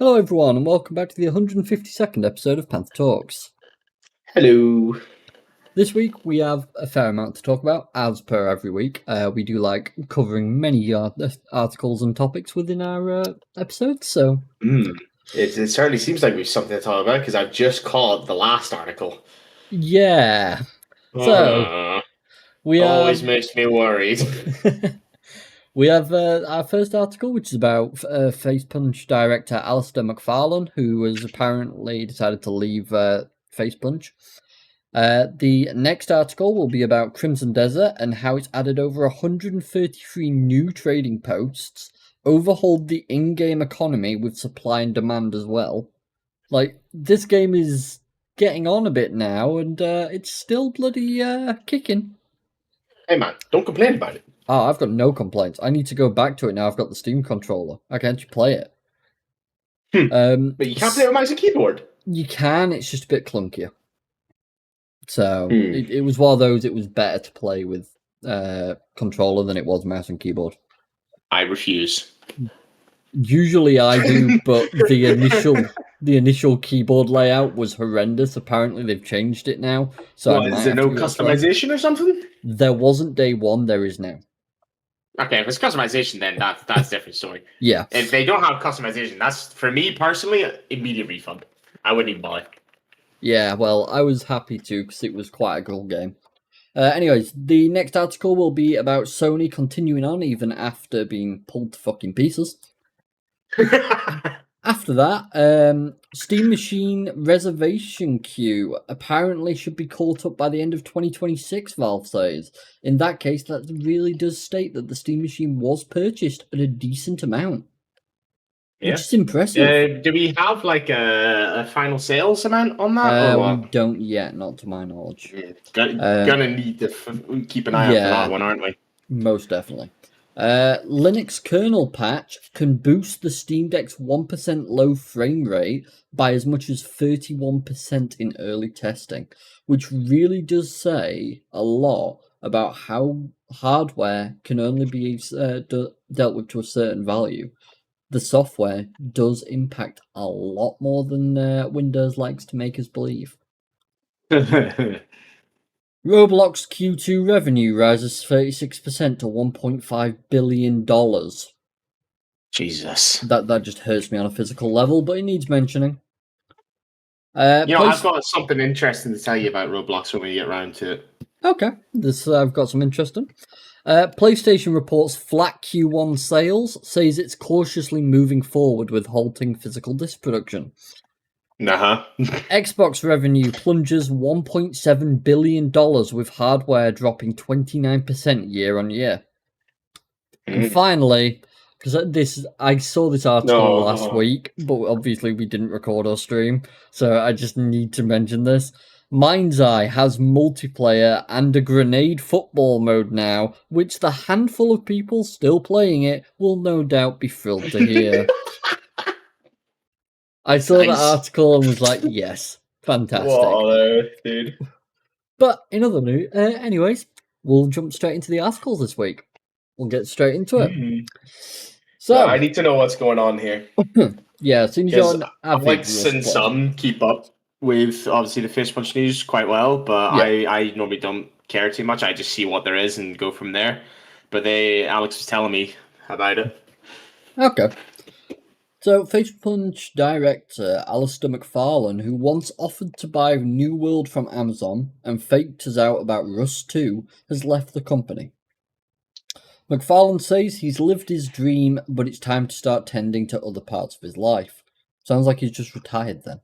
Hello everyone and welcome back to the 152nd episode of PandTha Talks. Hello. This week we have a fair amount to talk about, as per every week. We do like covering many articles and topics within our episodes, so... It certainly seems like we've something to talk about, because I've just caught the last article. Yeah. So, we always makes me worried. We have our first article, which is about Facepunch director Alistair McFarlane, who has apparently decided to leave Facepunch. The next article will be about Crimson Desert and how it's added over 133 new trading posts, overhauled the in-game economy with supply and demand as well. Like, this game is getting on a bit now, and it's still bloody kicking. Hey man, don't complain about it. Oh, I've got no complaints. I need to go back to it now. I've got the Steam controller. I can actually play it. But you can't play it with mouse and keyboard. You can. It's just a bit clunkier. So it was one of those. It was better to play with controller than it was mouse and keyboard. I refuse. Usually I do, but the initial keyboard layout was horrendous. Apparently they've changed it now. So is there no customization or something? There wasn't day one. There is now. Okay, if it's customization, then that's a different story. Yeah. If they don't have customization, that's, for me personally, immediate refund. I wouldn't even buy. Yeah, well, I was happy to because it was quite a cool game. Anyways, the next article will be about Sony continuing on even after being pulled to fucking pieces. After that, Steam Machine reservation queue apparently should be caught up by the end of 2026, Valve says. In that case, that really does state that the Steam Machine was purchased at a decent amount. Yeah. Which is impressive. Do we have like a final sales amount on that? We don't yet, not to my knowledge. Yeah. Gonna need to keep an eye out for that one, aren't we? Most definitely. Linux kernel patch can boost the Steam Deck's 1% low frame rate by as much as 31% in early testing, which really does say a lot about how hardware can only be dealt with to a certain value. The software does impact a lot more than Windows likes to make us believe. Roblox Q2 revenue rises 36% to $1.5 billion. Jesus. That just hurts me on a physical level, but it needs mentioning. I've got something interesting to tell you about Roblox when we get around to it. Okay, I've got some interesting. PlayStation reports flat Q1 sales, says it's cautiously moving forward with halting physical disc production. Xbox revenue plunges $1.7 billion with hardware dropping 29% year on year. And finally, because I saw this article last week, but obviously we didn't record or stream, so I just need to mention this. MindsEye has multiplayer and a grenade football mode now, which the handful of people still playing it will no doubt be thrilled to hear. I saw that article and was like, yes, fantastic. What on earth, dude? But in other news, anyways, we'll jump straight into the articles this week. We'll get straight into it. So I need to know what's going on here. Yeah, as soon as you're I've like seen some keep up with obviously the Facepunch news quite well, but I normally don't care too much. I just see what there is and go from there. But Alex was telling me about it. Okay. So, Facepunch director Alistair McFarlane, who once offered to buy New World from Amazon and faked us out about Rust 2, has left the company. McFarlane says he's lived his dream, but it's time to start tending to other parts of his life. Sounds like he's just retired then.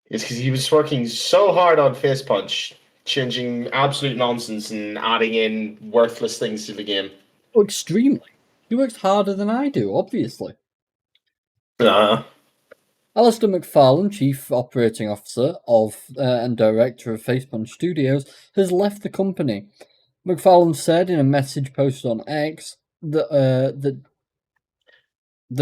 It's because he was working so hard on Facepunch, changing absolute nonsense and adding in worthless things to the game. Oh, extremely. He works harder than I do, obviously. Alistair McFarlane, Chief Operating Officer of and Director of Facepunch Studios, has left the company. McFarlane said in a message posted on X that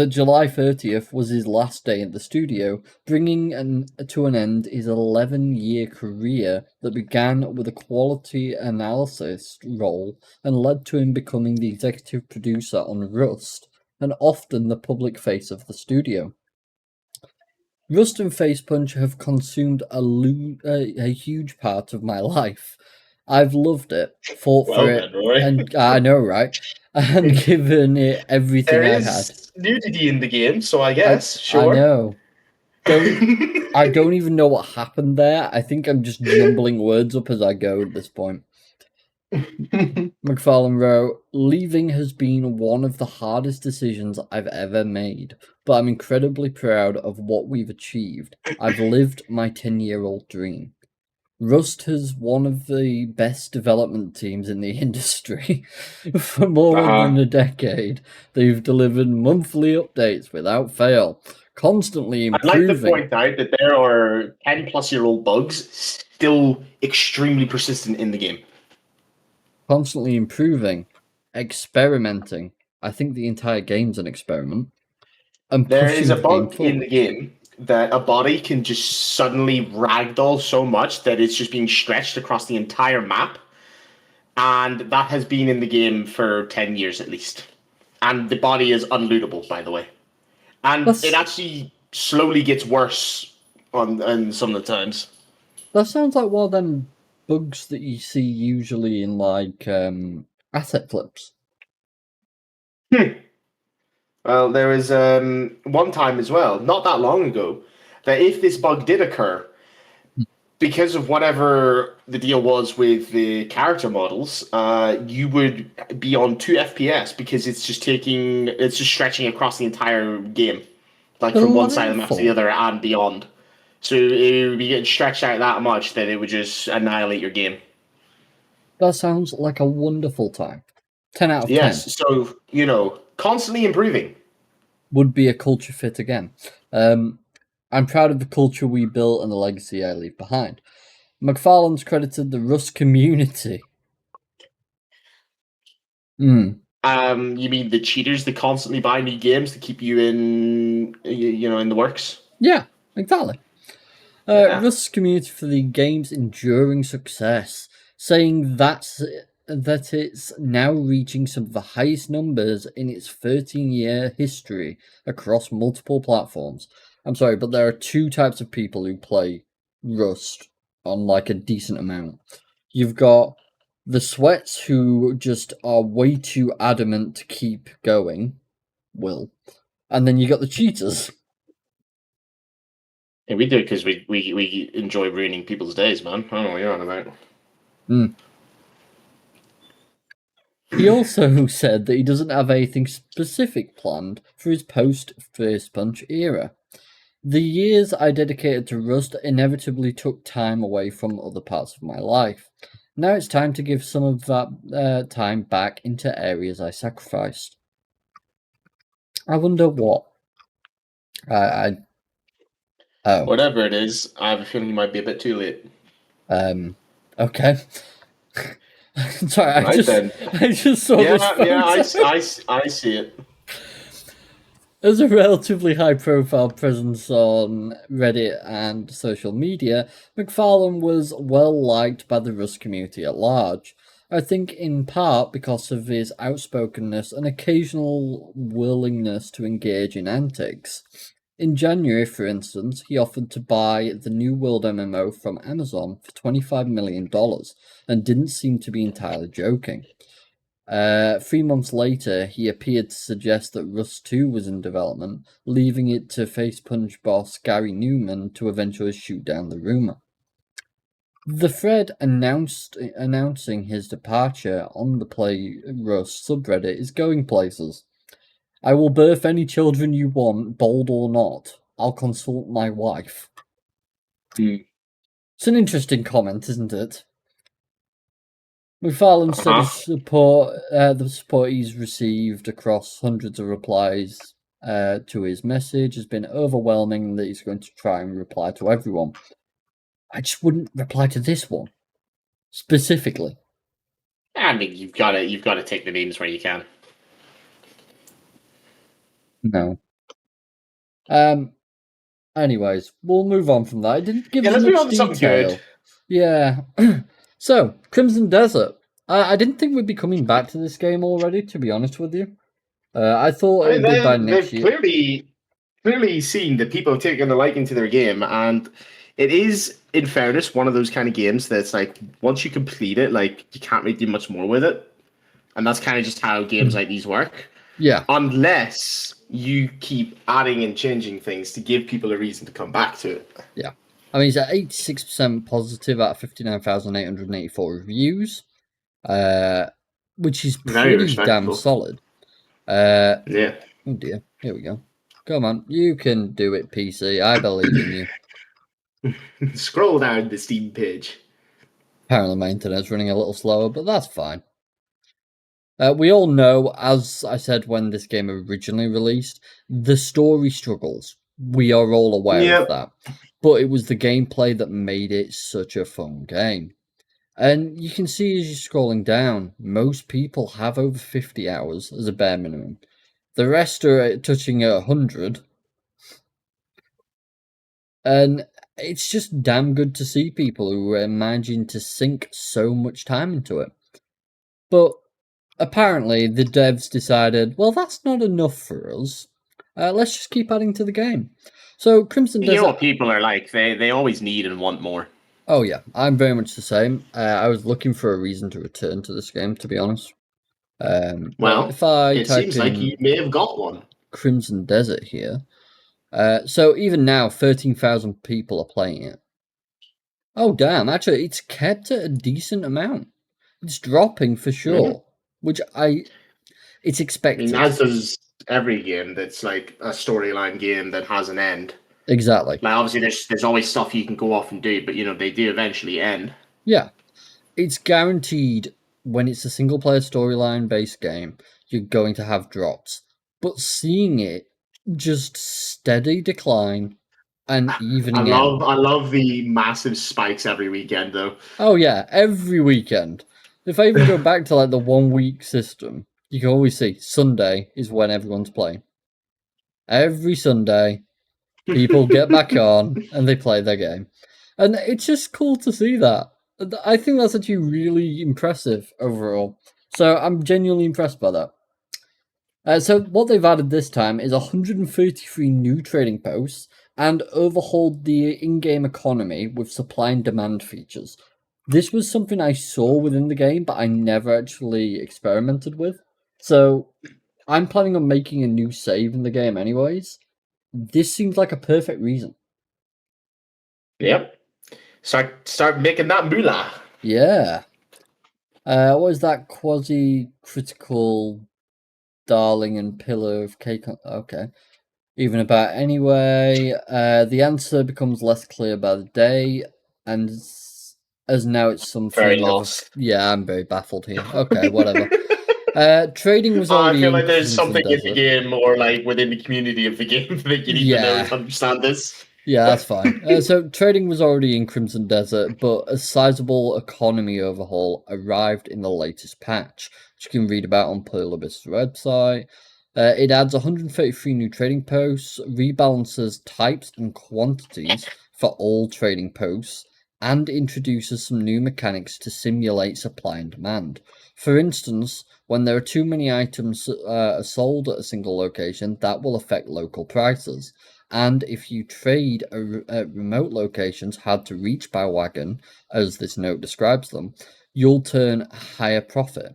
July 30th was his last day at the studio, bringing to an end his 11-year career that began with a quality analysis role and led to him becoming the executive producer on Rust, and often the public face of the studio. Rust and Facepunch have consumed a huge part of my life. I've loved it, fought for it, Rory. and I know, right? And given it everything There I had. is nudity in the game, so I guess, I sure. know. I don't even know what happened there. I think I'm just jumbling words up as I go at this point. McFarlane wrote, leaving has been one of the hardest decisions I've ever made, but I'm incredibly proud of what we've achieved. I've lived my 10-year-old dream. Rust has one of the best development teams in the industry. For more than a decade, they've delivered monthly updates without fail, constantly improving. I'd like to point out that there are 10-plus-year-old bugs still extremely persistent in the game. Constantly improving, experimenting. I think the entire game's an experiment. And there is a the bug in the game that a body can just suddenly ragdoll so much that it's just being stretched across the entire map. And that has been in the game for 10 years at least. And the body is unlootable, by the way. And it actually slowly gets worse on some of the times. That sounds like one of them bugs that you see usually in like asset flips. Well, there was one time as well, not that long ago, that if this bug did occur, because of whatever the deal was with the character models, you would be on 2 FPS because it's just stretching across the entire game, like from one side of the map to the other and beyond. So it would be getting stretched out that much that it would just annihilate your game. That sounds like a wonderful time. 10 out of 10. Yes, so, constantly improving. Would be a culture fit again. I'm proud of the culture we built and the legacy I leave behind. McFarlane's credited the Rust community. You mean the cheaters that constantly buy new games to keep you in the works? Yeah, exactly. Rust's community for the game's enduring success, saying that it's now reaching some of the highest numbers in its 13-year history across multiple platforms. I'm sorry, but there are two types of people who play Rust on like a decent amount. You've got the sweats who just are way too adamant to keep going, Will, and then you got the cheaters. Yeah, we do it because we enjoy ruining people's days, man. I don't know what you're on about. He also said that he doesn't have anything specific planned for his post-Facepunch era. The years I dedicated to Rust inevitably took time away from other parts of my life. Now it's time to give some of that time back into areas I sacrificed. I wonder what. Whatever it is, I have a feeling you might be a bit too late. Okay. Sorry, I just saw this photo. Yeah, I see it. As a relatively high-profile presence on Reddit and social media, McFarlane was well-liked by the Rust community at large. I think in part because of his outspokenness and occasional willingness to engage in antics. In January, for instance, he offered to buy the New World MMO from Amazon for $25 million and didn't seem to be entirely joking. 3 months later, he appeared to suggest that Rust 2 was in development, leaving it to Facepunch boss Gary Newman to eventually shoot down the rumor. The thread announcing his departure on the Play Rust subreddit is going places. I will birth any children you want, bold or not. I'll consult my wife. It's an interesting comment, isn't it? McFarlane said the support he's received across hundreds of replies to his message has been overwhelming, and that he's going to try and reply to everyone. I just wouldn't reply to this one specifically. I mean, you've got to take the names where you can. No. Anyways, we'll move on from that. I didn't give let's much move on to something good. Yeah. So, Crimson Desert. I didn't think we'd be coming back to this game already, to be honest with you. I thought it would be by next year. clearly seen that people have taken a liking to their game, and it is, in fairness, one of those kind of games that's like once you complete it, like you can't really do much more with it, and that's kind of just how games like these work. Yeah. Unless you keep adding and changing things to give people a reason to come back to it. Yeah. I mean, it's at 86% positive out of 59,884 reviews, which is pretty damn solid. Yeah. Oh dear. Here we go. Come on. You can do it, PC. I believe in you. Scroll down the Steam page. Apparently my internet's running a little slower, but that's fine. We all know, as I said when this game originally released, the story struggles. We are all aware of that. But it was the gameplay that made it such a fun game. And you can see as you're scrolling down, most people have over 50 hours as a bare minimum. The rest are touching 100. And it's just damn good to see people who are managing to sink so much time into it. But apparently, the devs decided, well, that's not enough for us. Let's just keep adding to the game. So Crimson Desert... You know what people are like. They always need and want more. Oh, yeah. I'm very much the same. I was looking for a reason to return to this game, to be honest. Well, if I it seems like you may have got one. Crimson Desert here. So even now, 13,000 people are playing it. Oh, damn. Actually, it's kept at a decent amount. It's dropping for sure. Which it's expected. I mean, as does every game that's like a storyline game that has an end. Exactly. Like obviously there's always stuff you can go off and do, but they do eventually end. Yeah. It's guaranteed when it's a single player storyline based game, you're going to have drops. But seeing it just steady decline and evening out. I love the massive spikes every weekend though. Oh yeah, every weekend. If I even go back to like the 1 week system, you can always see Sunday is when everyone's playing. Every Sunday, people get back on and they play their game. And it's just cool to see that. I think that's actually really impressive overall. So I'm genuinely impressed by that. So what they've added this time is 133 new trading posts and overhauled the in-game economy with supply and demand features. This was something I saw within the game, but I never actually experimented with. So I'm planning on making a new save in the game anyways. This seems like a perfect reason. Yep. Start making that moolah. Yeah. What is that quasi-critical darling and pillar of cake? Okay. Even about anyway. The answer becomes less clear by the day, and as now it's something... Very lost. Yeah, I'm very baffled here. Okay, whatever. Trading was already... I feel like there's something in the game or like within the community of the game that you need to know to understand this. Yeah, that's fine. So trading was already in Crimson Desert, but a sizable economy overhaul arrived in the latest patch, which you can read about on Pearl Abyss's website. It adds 133 new trading posts, rebalances types and quantities for all trading posts, and introduces some new mechanics to simulate supply and demand. For instance, when there are too many items sold at a single location, that will affect local prices. And if you trade at remote locations had to reach by wagon, as this note describes them, you'll turn a higher profit.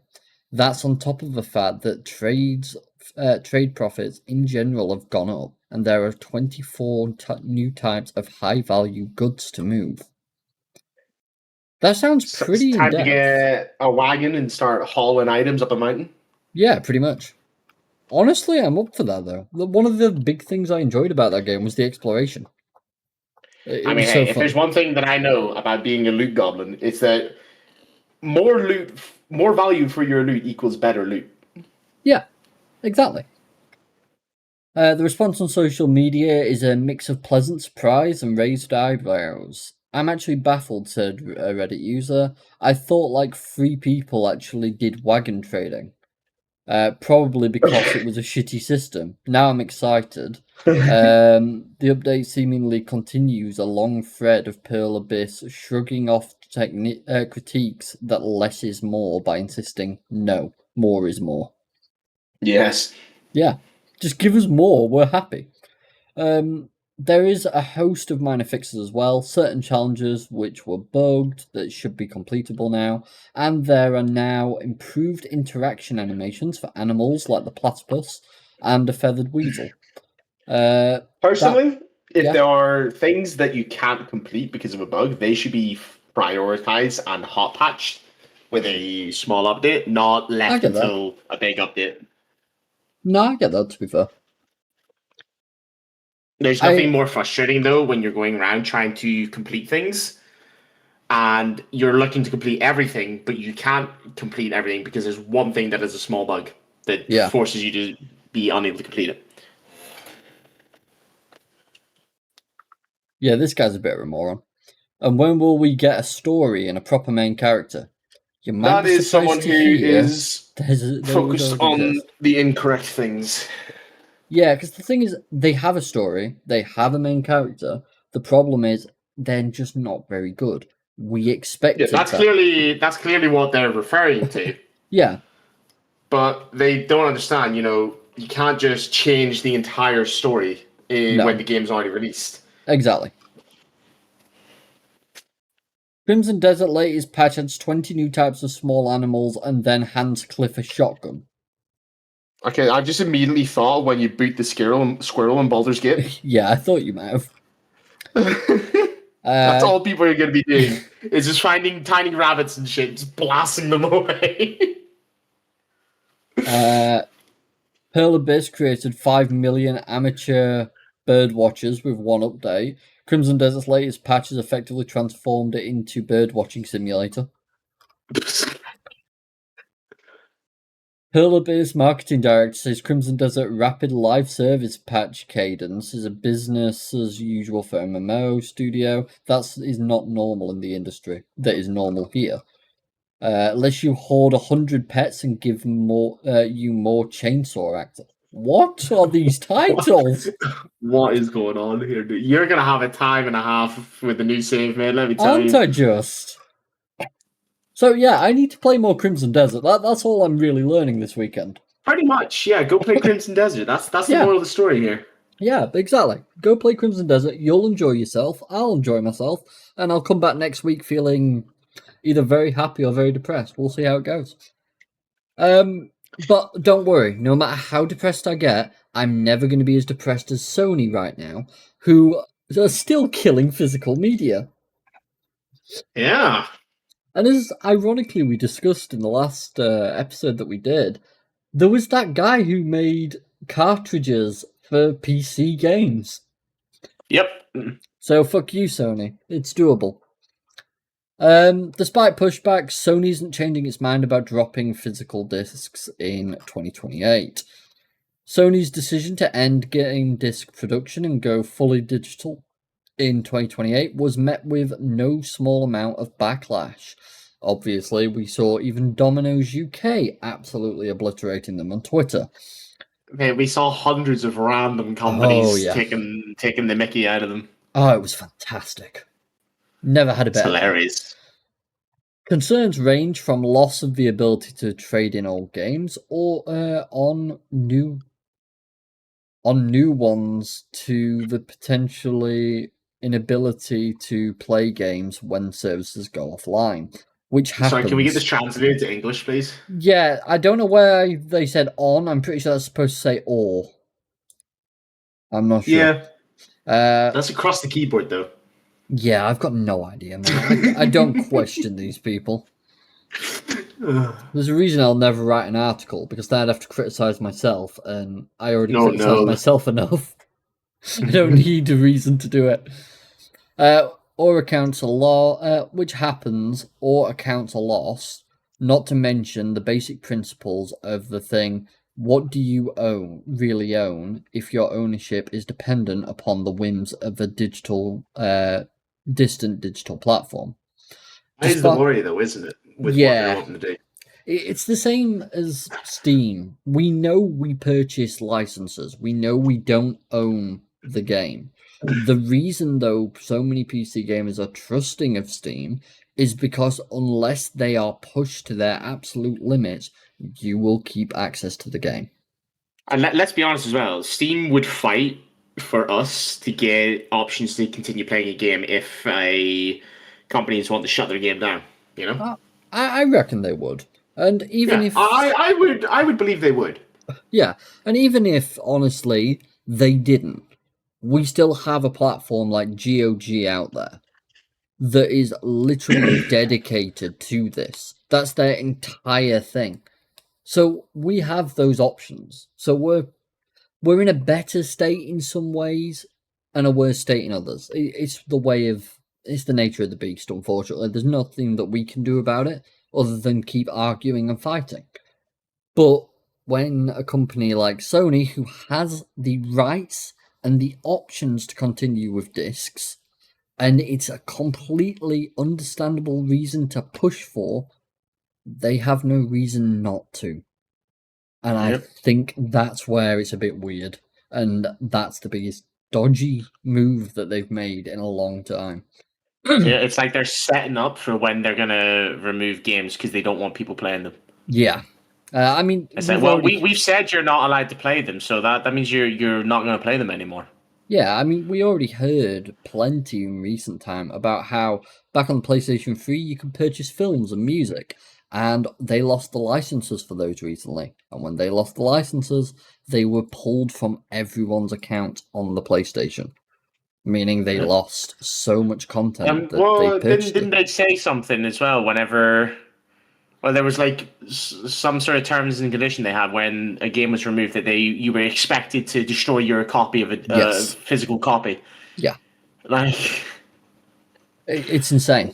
That's on top of the fact that trade profits in general have gone up, and there are 24 new types of high-value goods to move. That sounds pretty in-depth. Time to get a wagon and start hauling items up a mountain? Yeah, pretty much. Honestly, I'm up for that, though. One of the big things I enjoyed about that game was the exploration. If there's one thing that I know about being a loot goblin, it's that more value for your loot equals better loot. Yeah, exactly. The response on social media is a mix of pleasant surprise and raised eyebrows. I'm actually baffled, said a Reddit user. I thought like 3 people actually did wagon trading. Probably because it was a shitty system. Now I'm excited. The update seemingly continues a long thread of Pearl Abyss shrugging off critiques that less is more by insisting, no, more is more. Yes. Yeah, just give us more, we're happy. There is a host of minor fixes as well, certain challenges which were bugged that should be completable now, and there are now improved interaction animations for animals like the platypus and a feathered weasel. Personally, if yeah. there are things that you can't complete because of a bug, they should be prioritized and hot patched with a small update, not left until a big update. No, I get that, to be fair. There's nothing more frustrating, though, when you're going around trying to complete things and you're looking to complete everything, but you can't complete everything because there's one thing that is a small bug that forces you to be unable to complete it. Yeah, this guy's a bit of a moron. And when will we get a story and a proper main character? You might be someone who is focused on the incorrect things. Yeah, because the thing is, they have a story, they have a main character. The problem is, they're just not very good. We expected that's clearly what they're referring to. Yeah. But they don't understand, you can't just change the entire story when the game's already released. Exactly. Crimson Desert latest patch adds 20 new types of small animals and then hands Cliff a shotgun. Okay, I just immediately thought when you beat the squirrel in Baldur's Gate. Yeah, I thought you might have. That's all people are going to be doing, is just finding tiny rabbits and shit, just blasting them away. Pearl Abyss created 5 million amateur bird watchers with one update. Crimson Desert's latest patch has effectively transformed it into bird watching simulator. Pearl Abyss marketing director says Crimson Desert rapid live service patch cadence is a business as usual for MMO studio. That is not normal in the industry. That is normal here. Unless you hoard 100 pets and give you more chainsaw actor. What are these titles? What is going on here, dude? You're gonna have a time and a half with the new save, man. Let me tell you. Aren't I just? So yeah, I need to play more Crimson Desert. That's all I'm really learning this weekend. Pretty much, yeah. Go play Crimson Desert. That's the moral of the story here. Yeah, exactly. Go play Crimson Desert. You'll enjoy yourself. I'll enjoy myself, and I'll come back next week feeling either very happy or very depressed. We'll see how it goes. But don't worry. No matter how depressed I get, I'm never going to be as depressed as Sony right now, who are still killing physical media. Yeah. And as ironically we discussed in the last episode that we did, there was that guy who made cartridges for PC games. Yep. So fuck you, Sony. It's doable. Despite pushback, Sony isn't changing its mind about dropping physical discs in 2028. Sony's decision to end game disc production and go fully digital in 2028 was met with no small amount of backlash. Obviously, we saw even Domino's UK absolutely obliterating them on Twitter. Man, we saw hundreds of random companies taking the mickey out of them. Oh, it was fantastic. Never had a better. It's hilarious. Concerns range from loss of the ability to trade in old games or on new ones to the potentially inability to play games when services go offline, which happens. Sorry, can we get this translated to English, please? Yeah, I don't know where they said on. I'm pretty sure that's supposed to say or. I'm not sure. Yeah. That's across the keyboard, though. Yeah, I've got no idea, man. I don't question these people. There's a reason I'll never write an article, because then I'd have to criticize myself, and I already criticize myself enough. I don't need a reason to do it. Or accounts are which happens, or accounts are lost, not to mention the basic principles of the thing. What do you really own, if your ownership is dependent upon the whims of a distant digital platform? That is the worry, though, isn't it? With what they're wanting to do. It's the same as Steam. We know we purchase licenses. We know we don't own the game. The reason, though, so many PC gamers are trusting of Steam is because unless they are pushed to their absolute limits, you will keep access to the game. And let's be honest as well, Steam would fight for us to get options to continue playing a game if companies want to shut their game down. You know? I reckon they would, and even Yeah, if I would believe they would. yeah, and even if honestly they didn't, we still have a platform like GOG out there that is literally dedicated to this. That's their entire thing. So we have those options. So we're in a better state in some ways and a worse state in others. It's the nature of the beast, unfortunately. There's nothing that we can do about it other than keep arguing and fighting. But when a company like Sony, who has the rights and the options to continue with discs, and it's a completely understandable reason to push for, they have no reason not to. And I think that's where it's a bit weird. And that's the biggest dodgy move that they've made in a long time. Yeah, it's like they're setting up for when they're gonna remove games because they don't want people playing them. Yeah. I mean, It's like, well, we've said you're not allowed to play them, so that means you're not going to play them anymore. Yeah, I mean, we already heard plenty in recent time about how back on PlayStation 3 you could purchase films and music, and they lost the licenses for those recently. And when they lost the licenses, they were pulled from everyone's account on the PlayStation, meaning they lost so much content that they purchased. Didn't they say something as well whenever? Well, there was like some sort of terms and condition they had when a game was removed that you were expected to destroy your copy of a physical copy. Yeah, like it's insane.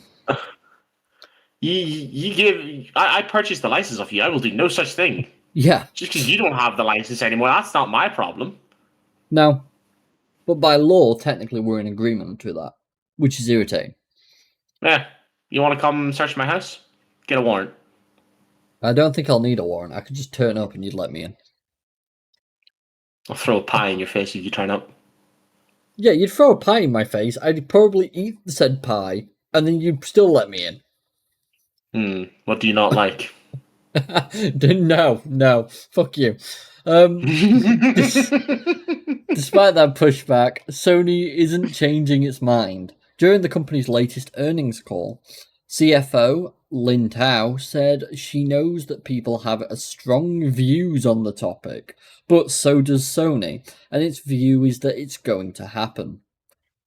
I purchased the license off you. I will do no such thing. Yeah, just because you don't have the license anymore, that's not my problem. No, but by law, technically, we're in agreement to that, which is irritating. Yeah, you want to come search my house? Get a warrant. I don't think I'll need a warrant. I could just turn up and you'd let me in. I'll throw a pie in your face if you turn up. Yeah, you'd throw a pie in my face. I'd probably eat the said pie, and then you'd still let me in. What do you not like? No. Fuck you. Despite that pushback, Sony isn't changing its mind. During the company's latest earnings call, CFO Lin Tao said she knows that people have strong views on the topic, but so does Sony, and its view is that it's going to happen.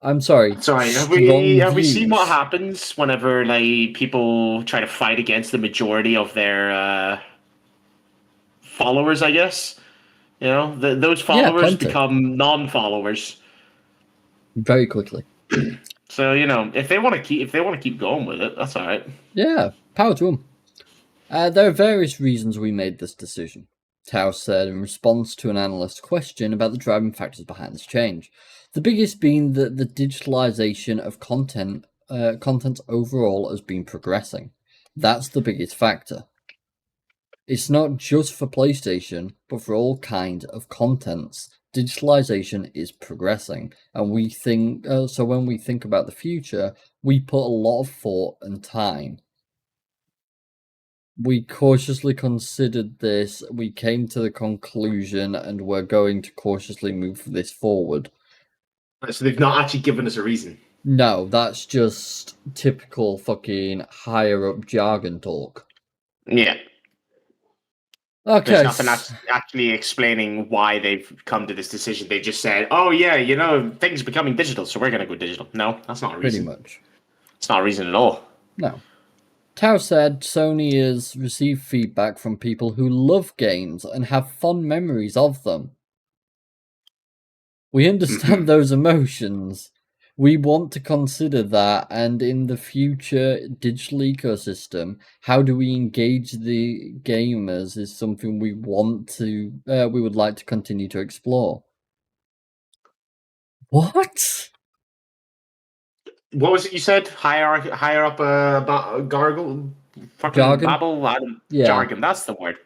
I'm sorry. Have we seen what happens whenever like people try to fight against the majority of their followers? I guess those followers become non-followers very quickly. So if they want to keep going with it, that's all right. Yeah, power to them. There are various reasons we made this decision, Tao said in response to an analyst's question about the driving factors behind this change. The biggest being that the digitalization of content overall has been progressing. That's the biggest factor. It's not just for PlayStation, but for all kinds of contents. Digitalization is progressing, and we think so. When we think about the future, we put a lot of thought and time. We cautiously considered this. We came to the conclusion, and we're going to cautiously move this forward. So they've not actually given us a reason. No, that's just typical fucking higher up jargon talk. Yeah. Okay. There's nothing actually explaining why they've come to this decision. They just said, "Oh yeah, things are becoming digital, so we're going to go digital." No, that's not a reason. Pretty much. It's not a reason at all. No. Tao said Sony has received feedback from people who love games and have fond memories of them. We understand those emotions. We want to consider that, and in the future digital ecosystem, how do we engage the gamers is something we would like to continue to explore. What? What was it you said? Higher up gargle? Fucking jargon? Babble? Jargon, that's the word.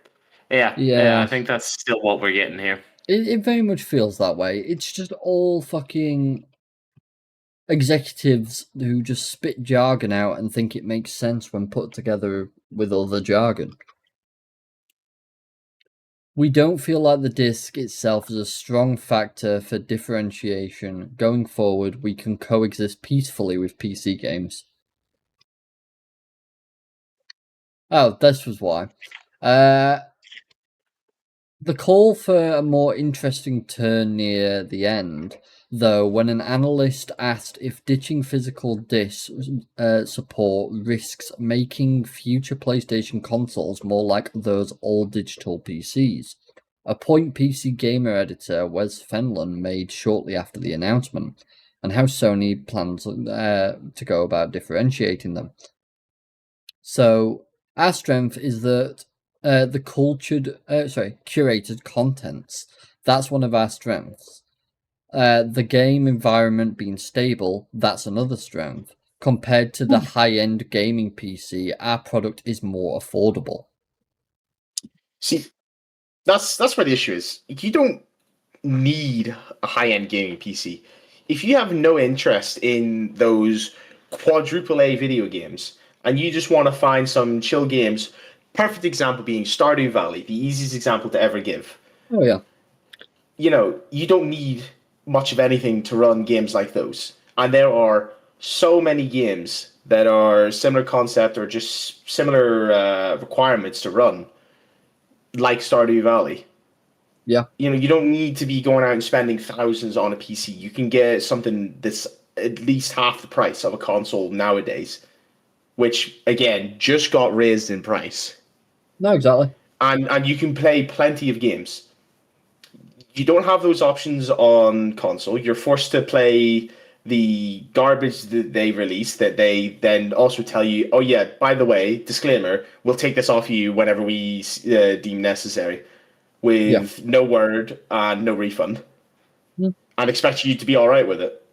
Yeah, I think that's still what we're getting here. It very much feels that way. It's just all fucking executives who just spit jargon out and think it makes sense when put together with other jargon. We don't feel like the disc itself is a strong factor for differentiation. Going forward, we can coexist peacefully with PC games. Oh, this was why. The call for a more interesting turn near the end, though, when an analyst asked if ditching physical disc support risks making future PlayStation consoles more like those all-digital PCs. A point PC Gamer editor Wes Fenlon made shortly after the announcement, and how Sony plans to go about differentiating them. So, our strength is that the curated contents. That's one of our strengths. The game environment being stable, that's another strength. Compared to the high-end gaming PC, our product is more affordable. See, that's where the issue is. You don't need a high-end gaming PC. If you have no interest in those quadruple A video games and you just want to find some chill games, perfect example being Stardew Valley, the easiest example to ever give. Oh yeah. You know, you don't need much of anything to run games like those. And there are so many games that are similar concept or just similar requirements to run, like Stardew Valley. Yeah. You know, you don't need to be going out and spending thousands on a PC. You can get something that's at least half the price of a console nowadays, which, again, just got raised in price. No, exactly. And you can play plenty of games. You don't have those options on console. You're forced to play the garbage that they release that they then also tell you, oh yeah, by the way, disclaimer, we'll take this off you whenever we deem necessary, with no word and no refund, and expect you to be all right with it.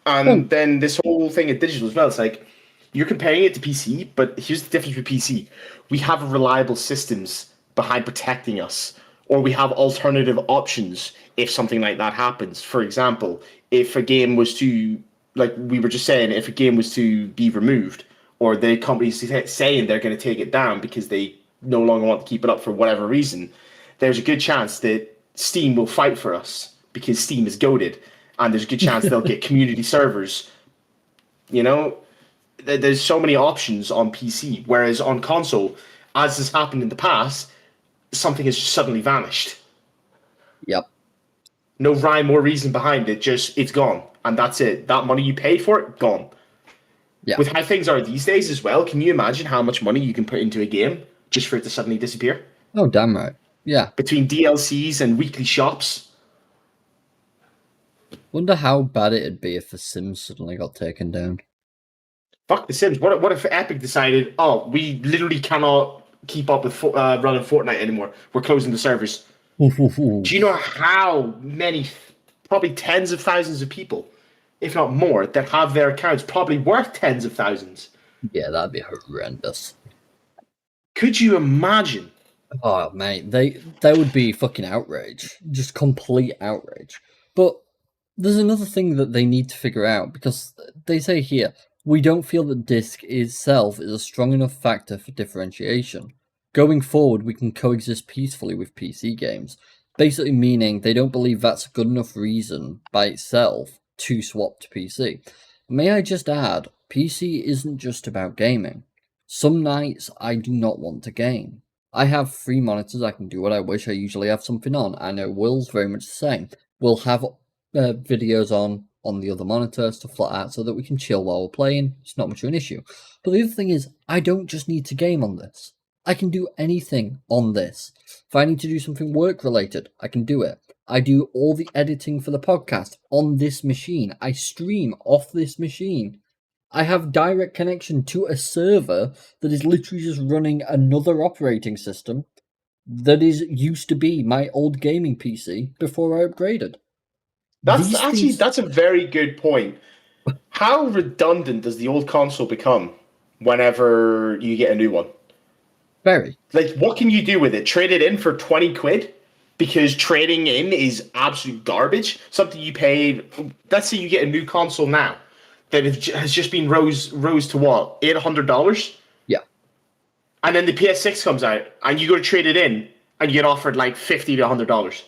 And then this whole thing at digital as well, it's like, you're comparing it to PC, but here's the difference with PC. We have reliable systems behind protecting us, or we have alternative options if something like that happens. For example, if a game was to, like we were just saying, if a game was to be removed, or the company's saying they're going to take it down because they no longer want to keep it up for whatever reason, there's a good chance that Steam will fight for us because Steam is goated, and there's a good chance they'll get community servers. You know, there's so many options on PC, whereas on console, as has happened in the past, something has just suddenly vanished. Yep. No rhyme or reason behind it, just it's gone, and that's it. That money you paid for it, gone. Yeah. With how things are these days as well, can you imagine how much money you can put into a game just for it to suddenly disappear? Oh, damn right. Yeah. Between DLCs and weekly shops. Wonder how bad it'd be if The Sims suddenly got taken down. Fuck The Sims. What if Epic decided, oh, we literally cannot keep up with running Fortnite anymore. We're closing the servers. Do you know how many, probably tens of thousands of people, if not more, that have their accounts probably worth tens of thousands? Yeah, that'd be horrendous. Could you imagine? Oh, mate, they would be fucking outrage. Just complete outrage. But there's another thing that they need to figure out, because they say here, we don't feel that disc itself is a strong enough factor for differentiation. Going forward, we can coexist peacefully with PC games. Basically meaning they don't believe that's a good enough reason by itself to swap to PC. May I just add, PC isn't just about gaming. Some nights I do not want to game. I have 3 monitors, I can do what I wish, I usually have something on. I know Will's very much the same. We'll have videos on the other monitor, stuff like that, so that we can chill while we're playing. It's not much of an issue. But the other thing is, I don't just need to game on this. I can do anything on this. If I need to do something work-related, I can do it. I do all the editing for the podcast on this machine. I stream off this machine. I have direct connection to a server that is literally just running another operating system that used to be my old gaming PC before I upgraded. That's a very good point. How redundant does the old console become whenever you get a new one? Very. Like, what can you do with it? Trade it in for 20 quid? Because trading in is absolute garbage. Something you paid, let's say you get a new console now that has just been rose to what, $800? Yeah. And then the PS6 comes out and you go to trade it in and you get offered like $50 to $100.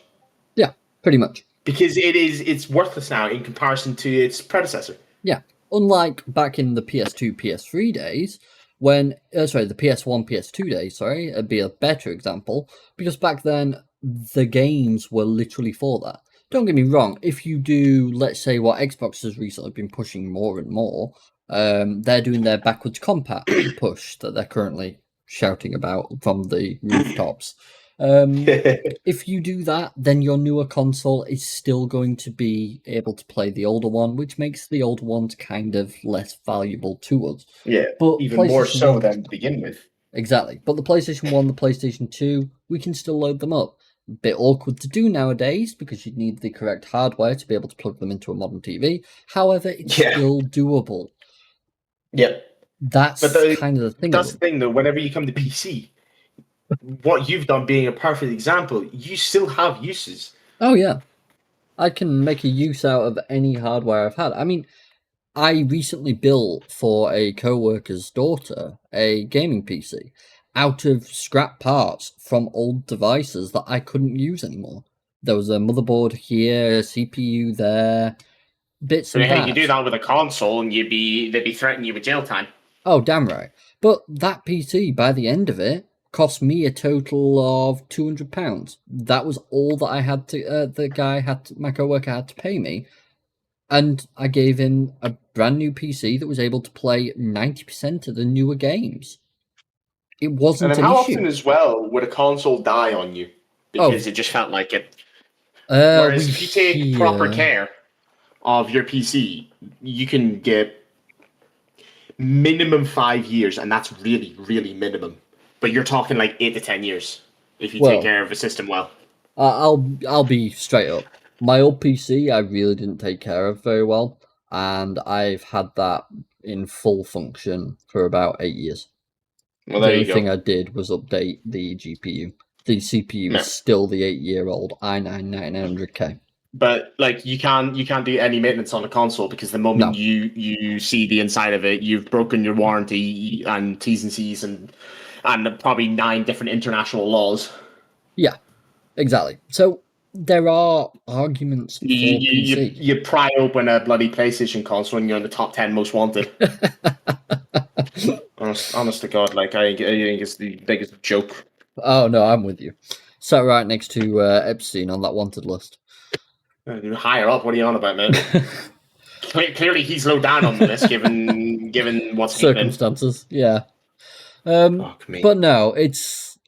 Yeah, pretty much. Because it's worthless now in comparison to its predecessor. Yeah, unlike back in the PS2, PS3 days, when the PS1, PS2 days, it'd be a better example, because back then the games were literally for that. Don't get me wrong, if you do, let's say, what Xbox has recently been pushing more and more, they're doing their backwards compat push that they're currently shouting about from the rooftops. If you do that, then your newer console is still going to be able to play the older one, which makes the older ones kind of less valuable to us. Yeah, but even more so than to begin with. Exactly. But the PlayStation 1, the PlayStation 2, we can still load them up. A bit awkward to do nowadays because you'd need the correct hardware to be able to plug them into a modern TV. However, it's still doable. Yeah. That's kind of the thing. That's the thing, though. Whenever you come to PC, what you've done being a perfect example, you still have uses. Oh, yeah. I can make a use out of any hardware I've had. I mean, I recently built for a co-worker's daughter a gaming PC out of scrap parts from old devices that I couldn't use anymore. There was a motherboard here, a CPU there, bits and bats. You do that with a console and they'd be threatening you with jail time. Oh, damn right. But that PC, by the end of it, cost me a total of £200. That was all that I had to, my co-worker had to pay me. And I gave him a brand new PC that was able to play 90% of the newer games. It wasn't an issue. And how often as well would a console die on you? Because it just felt like it. Whereas if you take proper care of your PC, you can get minimum 5 years, and that's really, really minimum. But you're talking like 8 to 10 years if you take care of a system well. I'll be straight up. My old PC, I really didn't take care of very well, and I've had that in full function for about 8 years. Well, there you go. The only thing I did was update the GPU. The CPU is still the 8-year-old i9-9900K. But like you can't do any maintenance on a console because the moment you see the inside of it, you've broken your warranty and T's and C's and probably 9 different international laws. Yeah, exactly. So there are arguments for PC. You pry open a bloody PlayStation console and you're in the top 10 most wanted. honest to God, like I think it's the biggest joke. Oh no, I'm with you. Sat right next to Epstein on that wanted list. Higher up, what are you on about, man? Clearly, he's low down on the list, given what's circumstances. Yeah, but no, it's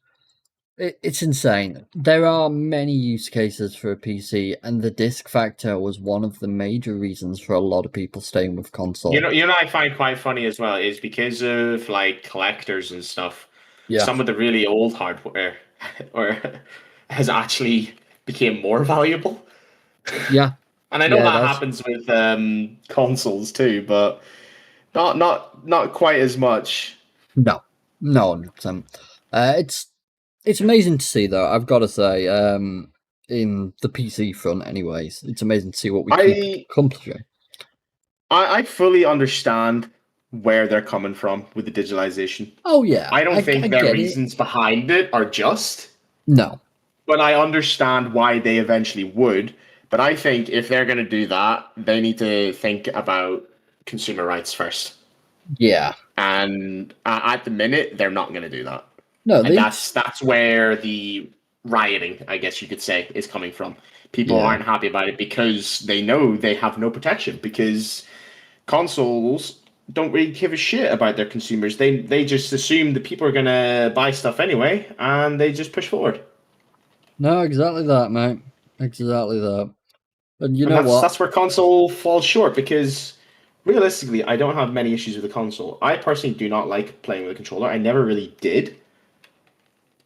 insane. There are many use cases for a PC, and the disc factor was one of the major reasons for a lot of people staying with console. You know, I find quite funny as well is because of like collectors and stuff. Yeah. Some of the really old hardware has actually became more valuable. Yeah, and I know that happens with consoles too, but not quite as much. No, 100%. It's amazing to see, though. I've got to say, in the PC front, anyways, it's amazing to see what we keep accomplishing. I fully understand where they're coming from with the digitalization. Oh yeah, I don't think their reasons behind it are just. No, but I understand why they eventually would. But I think if they're going to do that, they need to think about consumer rights first. Yeah. And at the minute, they're not going to do that. No, and that's where the rioting, I guess you could say, is coming from. People aren't happy about it because they know they have no protection because consoles don't really give a shit about their consumers. They just assume that people are going to buy stuff anyway, and they just push forward. No, exactly that, mate. Exactly that. And know what? That's where console falls short because realistically, I don't have many issues with the console. I personally do not like playing with a controller. I never really did.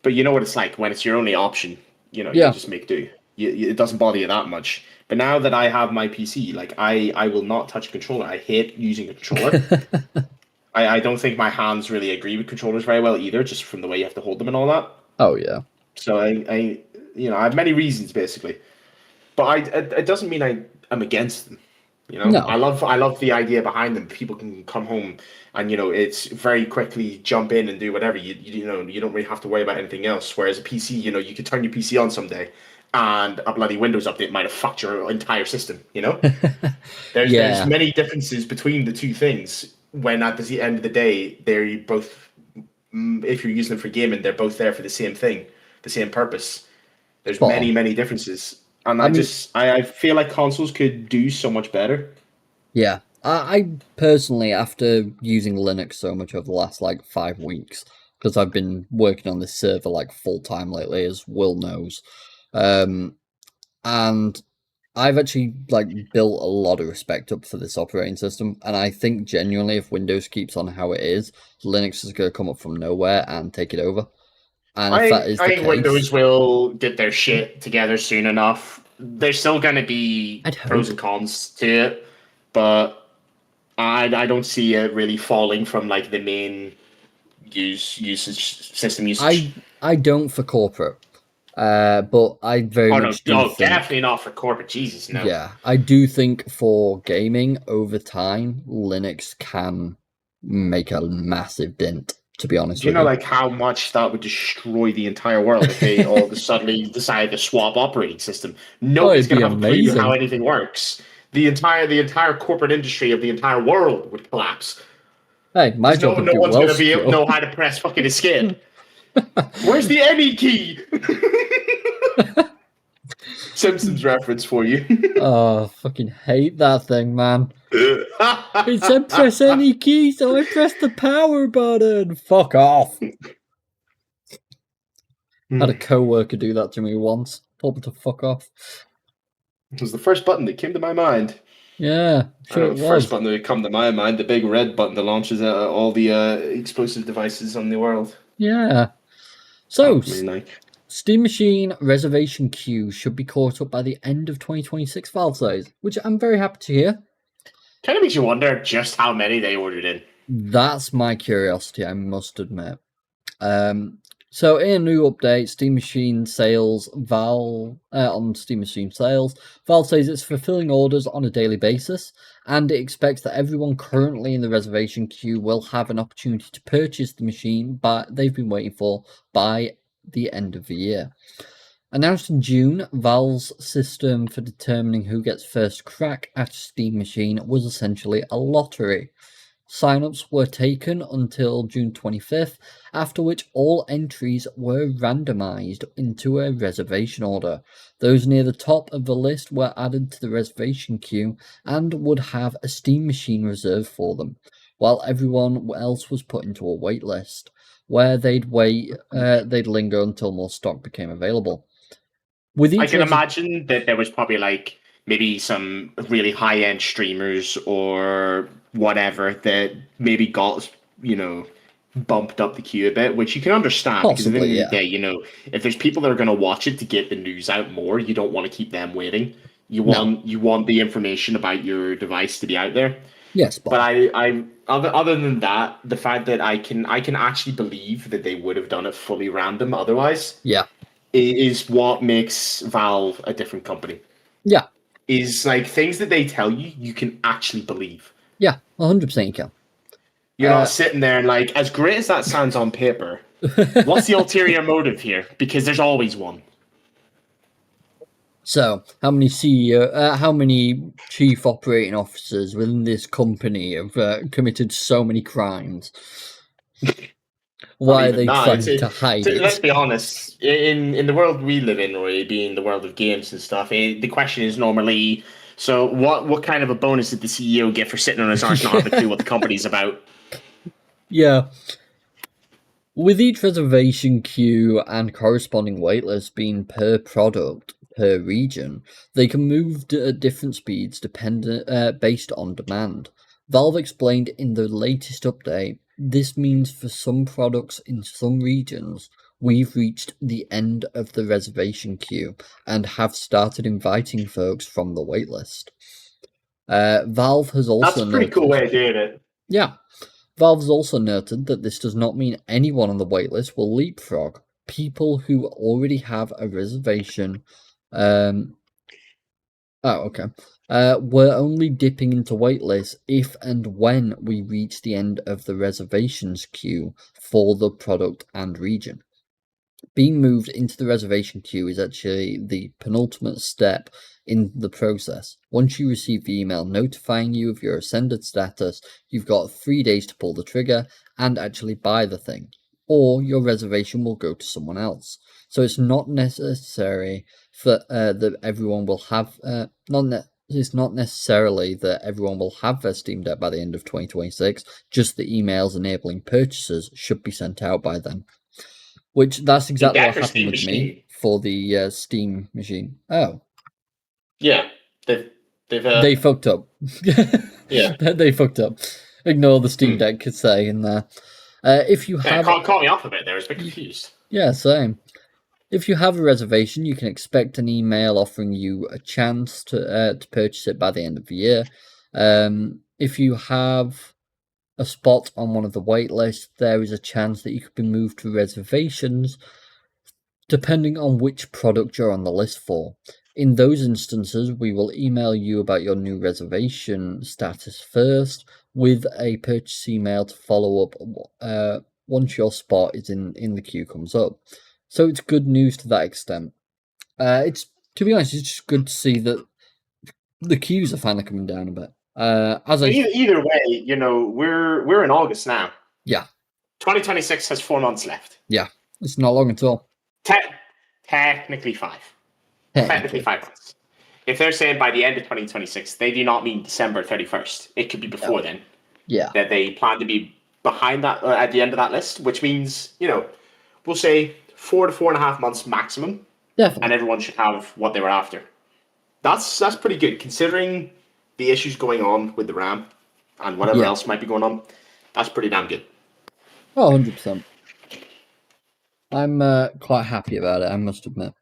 But you know what it's like when it's your only option. You know, you just make do. It doesn't bother you that much. But now that I have my PC, like I will not touch a controller. I hate using a controller. I don't think my hands really agree with controllers very well either, just from the way you have to hold them and all that. Oh yeah. So I have many reasons basically. But it doesn't mean I'm against them. You know, No. I love the idea behind them. People can come home and it's very quickly jump in and do whatever. You know you don't really have to worry about anything else. Whereas a PC, you could turn your PC on someday, and a bloody Windows update might have fucked your entire system. You know, there's many differences between the two things. When at the end of the day, they're both, if you're using them for gaming, they're both there for the same thing, the same purpose. There's many differences. And I feel like consoles could do so much better. Yeah. I personally, after using Linux so much over the last 5 weeks, because I've been working on this server full time lately, as Will knows, and I've actually built a lot of respect up for this operating system, and I think genuinely if Windows keeps on how it is, Linux is going to come up from nowhere and take it over. And if that is the case, Windows will get their shit together soon enough. There's still going to be pros and cons to it, but I don't see it really falling from the main system usage. I don't for corporate, but I very much do think, definitely not for corporate. Jesus, no. Yeah, I do think for gaming over time, Linux can make a massive dent. To be honest, do you know how much that would destroy the entire world if they all suddenly decided to swap operating system? Nobody's going to have a clue how anything works. The entire corporate industry of the entire world would collapse. Hey, my job would no be one's well going to be able to know how to press fucking escape. Where's the any key? Simpsons reference for you. Oh, fucking hate that thing, man. It said press any key, so I pressed the power button. Fuck off. I had a co-worker do that to me once. Told me to fuck off. It was the first button that came to my mind. Yeah, sure it was. The first button that come to my mind, the big red button that launches all the explosive devices on the world. Yeah. So, really Steam Machine reservation queue should be caught up by the end of 2026, Valve says, which I'm very happy to hear. Kind of makes you wonder just how many they ordered in. That's my curiosity, I must admit. So in a new update, Steam Machine sales, on Steam Machine sales, Valve says it's fulfilling orders on a daily basis, and it expects that everyone currently in the reservation queue will have an opportunity to purchase the machine they've been waiting for by the end of the year. Announced in June, Valve's system for determining who gets first crack at a Steam Machine was essentially a lottery. Sign-ups were taken until June 25th, after which all entries were randomized into a reservation order. Those near the top of the list were added to the reservation queue and would have a Steam Machine reserved for them, while everyone else was put into a wait list, where they'd linger until more stock became available. I can imagine that there was probably maybe some really high-end streamers or whatever that maybe got, bumped up the queue a bit, which you can understand. Possibly, because at the end of the day, if there's people that are going to watch it to get the news out more, you don't want to keep them waiting. You want the information about your device to be out there. Yes, but I other than that, the fact that I can actually believe that they would have done it fully random otherwise. Yeah. Is what makes Valve a different company. Yeah. Is things that they tell you, you can actually believe. Yeah, 100% you can. You're not sitting there and as great as that sounds on paper, what's the ulterior motive here? Because there's always one. So, how many chief operating officers within this company have committed so many crimes? Why are they trying to hide it? Let's be honest. In the world we live in, Rory, being the world of games and stuff, the question is normally, so what kind of a bonus did the CEO get for sitting on his arse not having a clue what the company's about? Yeah. With each reservation queue and corresponding waitlist being per product, per region, they can move at different speeds based on demand. Valve explained in the latest update, this means for some products in some regions, we've reached the end of the reservation queue and have started inviting folks from the waitlist. Valve has also That's a pretty cool way of doing it. Yeah. Valve has also noted that this does not mean anyone on the waitlist will leapfrog. People who already have a reservation We're only dipping into waitlists if and when we reach the end of the reservations queue for the product and region. Being moved into the reservation queue is actually the penultimate step in the process. Once you receive the email notifying you of your ascended status, you've got 3 days to pull the trigger and actually buy the thing, or your reservation will go to someone else. So it's not necessary for that everyone will have it's not necessarily that everyone will have their Steam Deck by the end of 2026, just the emails enabling purchases should be sent out by then. Which that's exactly what happened with me for the Steam machine. Oh. Yeah. They fucked up. Yeah. They fucked up. Ignore the Steam Deck could say in there. If you have... Caught me off a bit there. I was a bit confused. Yeah, same. If you have a reservation, you can expect an email offering you a chance to purchase it by the end of the year. If you have a spot on one of the wait lists, there is a chance that you could be moved to reservations, depending on which product you're on the list for. In those instances, we will email you about your new reservation status first, with a purchase email to follow up once your spot is in the queue comes up. So it's good news to that extent. It's, to be honest, it's just good to see that the queues are finally coming down a bit. Either way, we're in August now. Yeah. 2026 has 4 months left. Yeah, it's not long at all. Technically 5. Technically 5 months. If they're saying by the end of 2026, they do not mean December 31st. It could be before then. Yeah. That they plan to be behind that at the end of that list, which means, we'll say 4 to 4.5 months maximum. Definitely. And everyone should have what they were after. That's pretty good, considering the issues going on with the RAM and whatever else might be going on. That's pretty damn good. Oh, 100%. I'm quite happy about it, I must admit.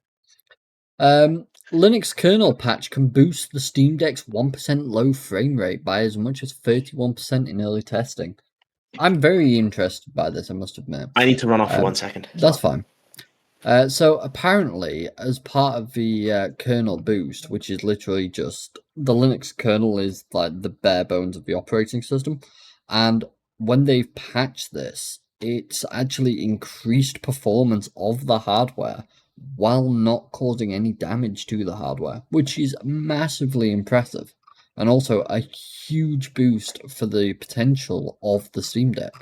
Linux kernel patch can boost the Steam Deck's 1% low frame rate by as much as 31% in early testing. I'm very interested by this, I must admit. I need to run off for 1 second. That's fine. So apparently, as part of the kernel boost, which is literally just the Linux kernel is like the bare bones of the operating system, and when they've patched this, it's actually increased performance of the hardware while not causing any damage to the hardware, which is massively impressive, and also a huge boost for the potential of the Steam Deck.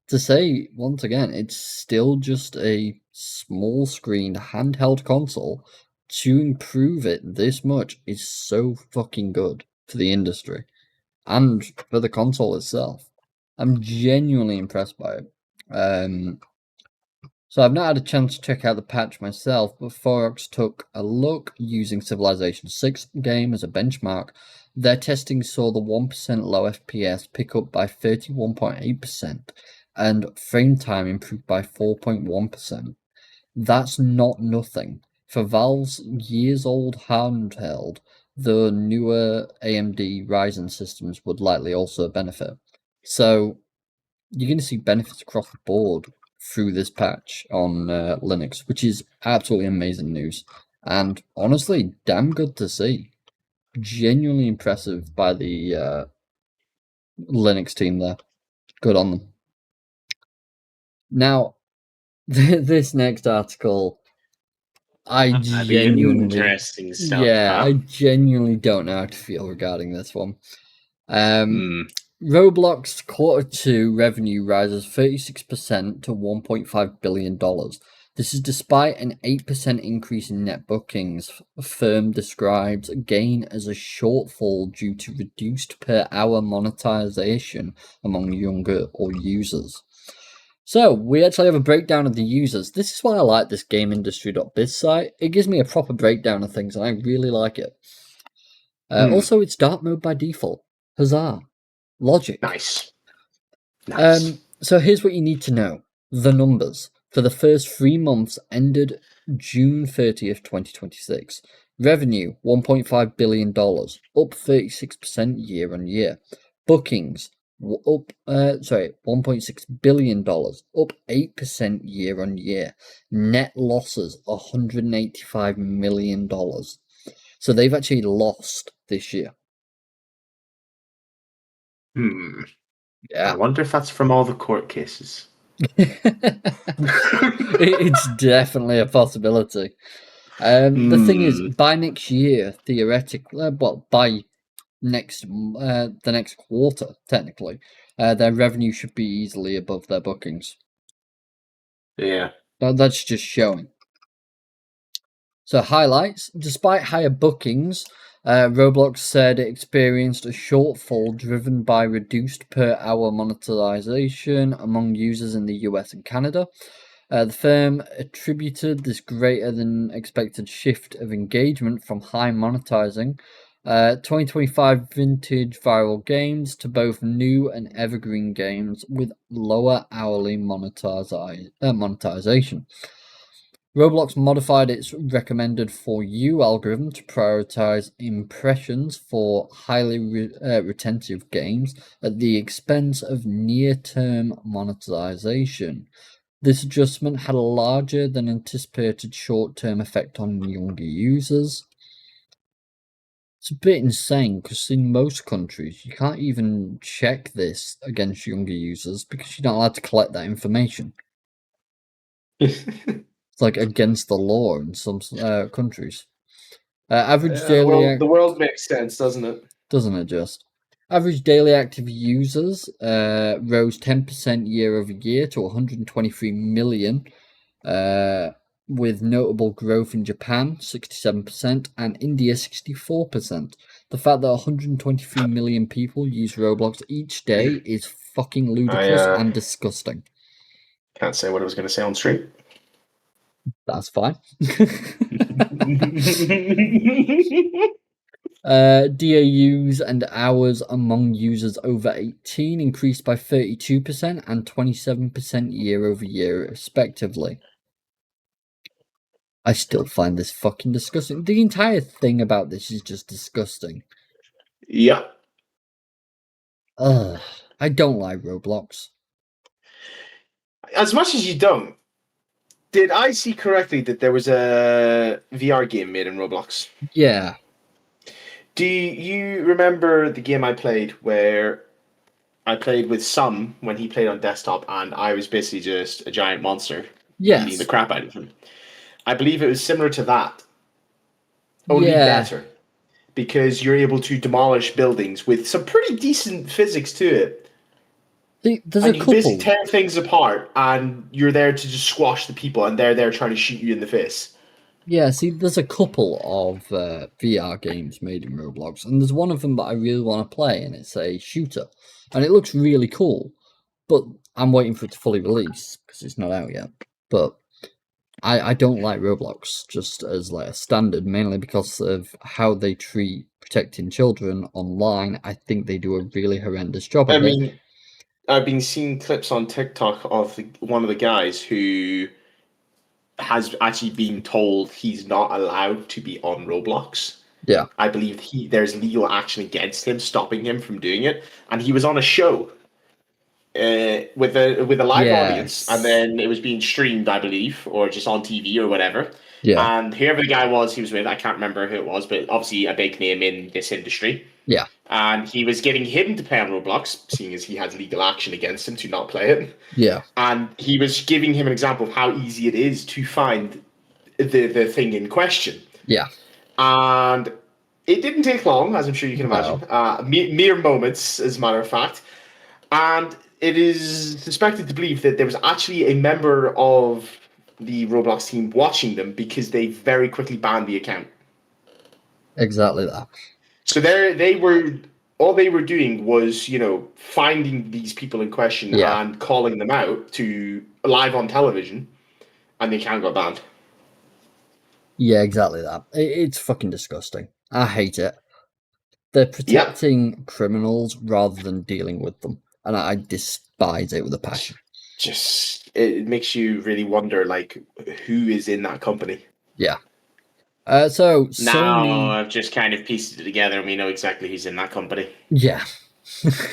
To say, once again, it's still just a small screen handheld console. To improve it this much is so fucking good for the industry and for the console itself. I'm genuinely impressed by it. So I've not had a chance to check out the patch myself, but Forex took a look using Civilization 6 game as a benchmark. Their testing saw the 1% low FPS pick up by 31.8%. and frame time improved by 4.1%. That's not nothing. For Valve's years-old handheld, the newer AMD Ryzen systems would likely also benefit. So you're going to see benefits across the board through this patch on Linux, which is absolutely amazing news. And honestly, damn good to see. Genuinely impressive by the Linux team there. Good on them. Now, this next article, I genuinely interesting stuff. Yeah, I genuinely don't know how to feel regarding this one. Roblox Q2 revenue rises 36% to $1.5 billion. This is despite an 8% increase in net bookings. Firm describes gain as a shortfall due to reduced per hour monetization among younger or users. So, we actually have a breakdown of the users. This is why I like this GameIndustry.biz site. It gives me a proper breakdown of things, and I really like it. Also, it's dark mode by default. Huzzah. Logic. Nice. So, here's what you need to know. The numbers. For the first 3 months ended June 30th, 2026. Revenue, $1.5 billion, up 36% year on year. Bookings, $1.6 billion, up 8% year on year. Net losses, $185 million. So they've actually lost this year. Yeah. I wonder if that's from all the court cases. It's definitely a possibility. The thing is, by next year, theoretically, by the next quarter, technically, their revenue should be easily above their bookings. Yeah. That's just showing. So highlights: despite higher bookings, Roblox said it experienced a shortfall driven by reduced per-hour monetization among users in the US and Canada. The firm attributed this greater than expected shift of engagement from high monetizing 2025 vintage viral games to both new and evergreen games with lower hourly monetization. Roblox modified its recommended for you algorithm to prioritize impressions for highly retentive games at the expense of near-term monetization. This adjustment had a larger than anticipated short-term effect on younger users. It's a bit insane because in most countries you can't even check this against younger users because you're not allowed to collect that information. It's like against the law in some countries. Average daily the world makes sense, doesn't it? Doesn't it just? Average daily active users rose 10% year over year to 123 million, with notable growth in Japan 67% and India 64%. The fact that 123 million people use Roblox each day is fucking ludicrous and disgusting. Can't say what I was going to say on stream. That's fine. DAUs and hours among users over 18 increased by 32% and 27% year over year, respectively. I still find this fucking disgusting. The entire thing about this is just disgusting. Yeah. Ugh. I don't like Roblox. As much as you don't, did I see correctly that there was a VR game made in Roblox? Yeah. Do you remember the game I played where I played with Sam when he played on desktop and I was basically just a giant monster eating the crap out of him? I believe it was similar to that, only better, because you're able to demolish buildings with some pretty decent physics to it. There's and a you couple. basically tear things apart, and you're there to just squash the people, and they're there trying to shoot you in the face. Yeah, see, there's a couple of VR games made in Roblox, and there's one of them that I really want to play, and it's a shooter, and it looks really cool, but I'm waiting for it to fully release because it's not out yet. But I don't like Roblox just as like a standard, mainly because of how they treat protecting children online. I think they do a really horrendous job of it. I've been seeing clips on TikTok of one of the guys who has actually been told he's not allowed to be on Roblox. Yeah. I believe there's legal action against him, stopping him from doing it. And he was on a show with a live audience, and then it was being streamed, I believe, or just on TV or whatever. Yeah. And whoever the guy was he was with, I can't remember who it was, but obviously a big name in this industry. Yeah. And he was getting him to play on Roblox, seeing as he has legal action against him to not play it. Yeah. And he was giving him an example of how easy it is to find the thing in question. Yeah. And it didn't take long, as I'm sure you can imagine. Mere moments, as a matter of fact. And it is suspected to believe that there was actually a member of the Roblox team watching them because they very quickly banned the account. Exactly that. So all they were doing was, finding these people in question and calling them out to live on television, and the account got banned. Yeah, exactly that. It's fucking disgusting. I hate it. They're protecting criminals rather than dealing with them, and I despise it with a passion. It makes you really wonder, who is in that company. Yeah. So now Sony... I've just kind of pieced it together, and we know exactly who's in that company. Yeah.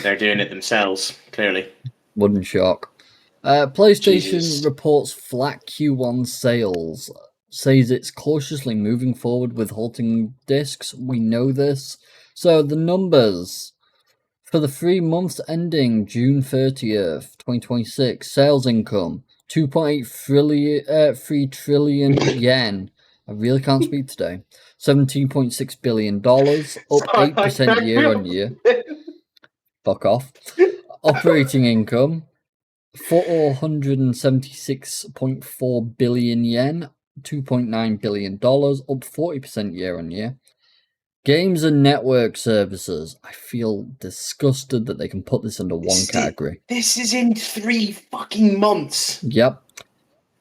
They're doing it themselves, clearly. Wouldn't shock. PlayStation reports flat Q1 sales. Says it's cautiously moving forward with halting discs. We know this. So the numbers For the 3 months ending June 30th, 2026, sales income 2.3 trillion yen. I really can't speak today. $17.6 billion, up 8% year on year. Fuck off. Operating income 476.4 billion yen, $2.9 billion, up 40% year on year. Games and network services. I feel disgusted that they can put this under one category. This is in 3 fucking months. Yep.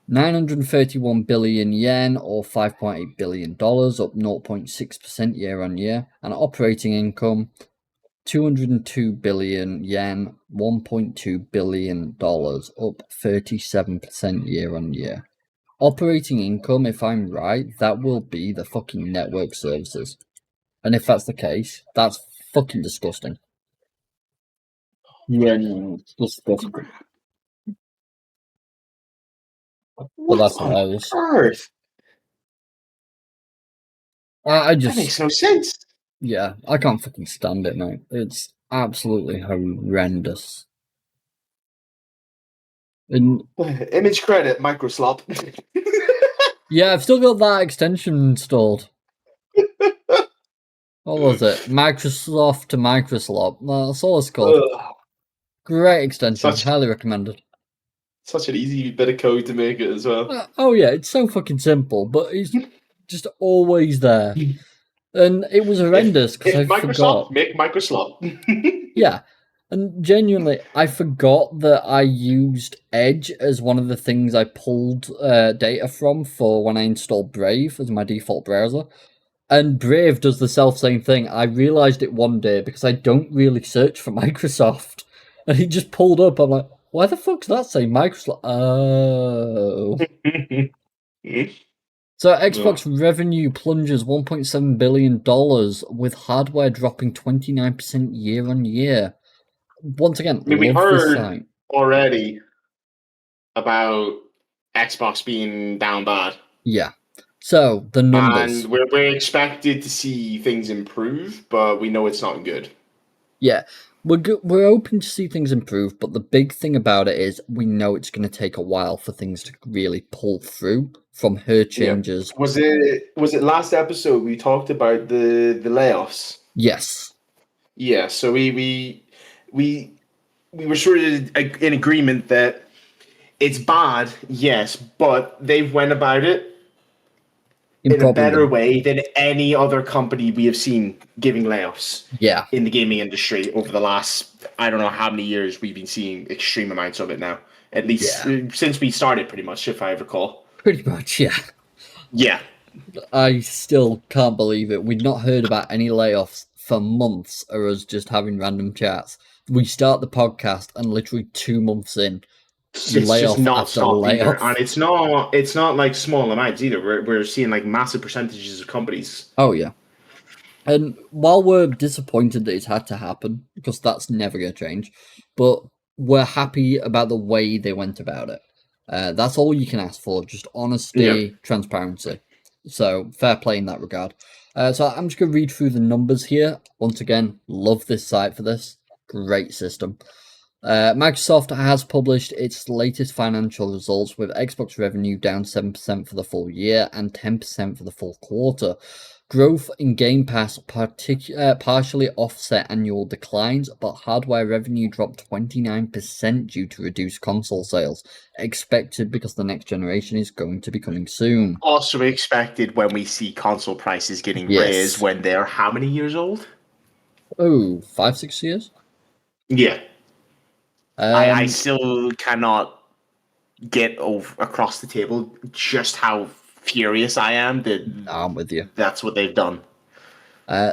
931 billion yen, or $5.8 billion, up 0.6% year on year. And operating income 202 billion yen, $1.2 billion, up 37% year on year. Operating income, if I'm right, that will be the fucking network services. And if that's the case, that's fucking disgusting. Yeah, disgusting. Well, that's hilarious. Earth? I just... That makes no sense. Yeah, I can't fucking stand it, mate. It's absolutely horrendous. And image credit, Microslop. yeah, I've still got that extension installed. What was it? Microsoft to Microslop. That's all it's called. Great extension. Highly recommended. Such an easy bit of code to make it as well. Oh yeah, it's so fucking simple, but it's just always there. And it was horrendous because I forgot. Make Microsoft. Yeah. And genuinely, I forgot that I used Edge as one of the things I pulled data from for when I installed Brave as my default browser. And Brave does the self-same thing. I realised it one day because I don't really search for Microsoft. And he just pulled up. I'm like, why the fuck's that saying Microsoft? Oh. So Xbox revenue plunges $1.7 billion with hardware dropping 29% year on year. Once again, we heard already about Xbox being down bad. Yeah. So the numbers. And we're expected to see things improve, but we know it's not good. Yeah. We're hoping to see things improve, but the big thing about it is we know it's going to take a while for things to really pull through from her changes. Yeah. Was it last episode we talked about the layoffs? Yes. Yeah. So we were sort of in agreement that it's bad, yes, but they went about it in a better way than any other company we have seen giving layoffs. Yeah. In the gaming industry over the last, I don't know how many years we've been seeing extreme amounts of it now. At least since we started, pretty much, if I recall. Pretty much, yeah. Yeah. I still can't believe it. We'd not heard about any layoffs for months, or us just having random chats. We start the podcast, and literally 2 months in, it's just not stopped either, and it's not like small amounts either. We're seeing like massive percentages of companies. Oh yeah, and while we're disappointed that it's had to happen, because that's never going to change, but we're happy about the way they went about it. That's all you can ask for, just honesty, transparency. So fair play in that regard. So I'm just going to read through the numbers here. Once again, love this site for this. Great system. Microsoft has published its latest financial results with Xbox revenue down 7% for the full year and 10% for the full quarter. Growth in Game Pass partially offset annual declines, but hardware revenue dropped 29% due to reduced console sales, expected because the next generation is going to be coming soon. Also expected when we see console prices getting raised when they're how many years old? Oh, 5-6 years? Yeah. I still cannot get across the table just how furious I am that I'm with you. That's what they've done.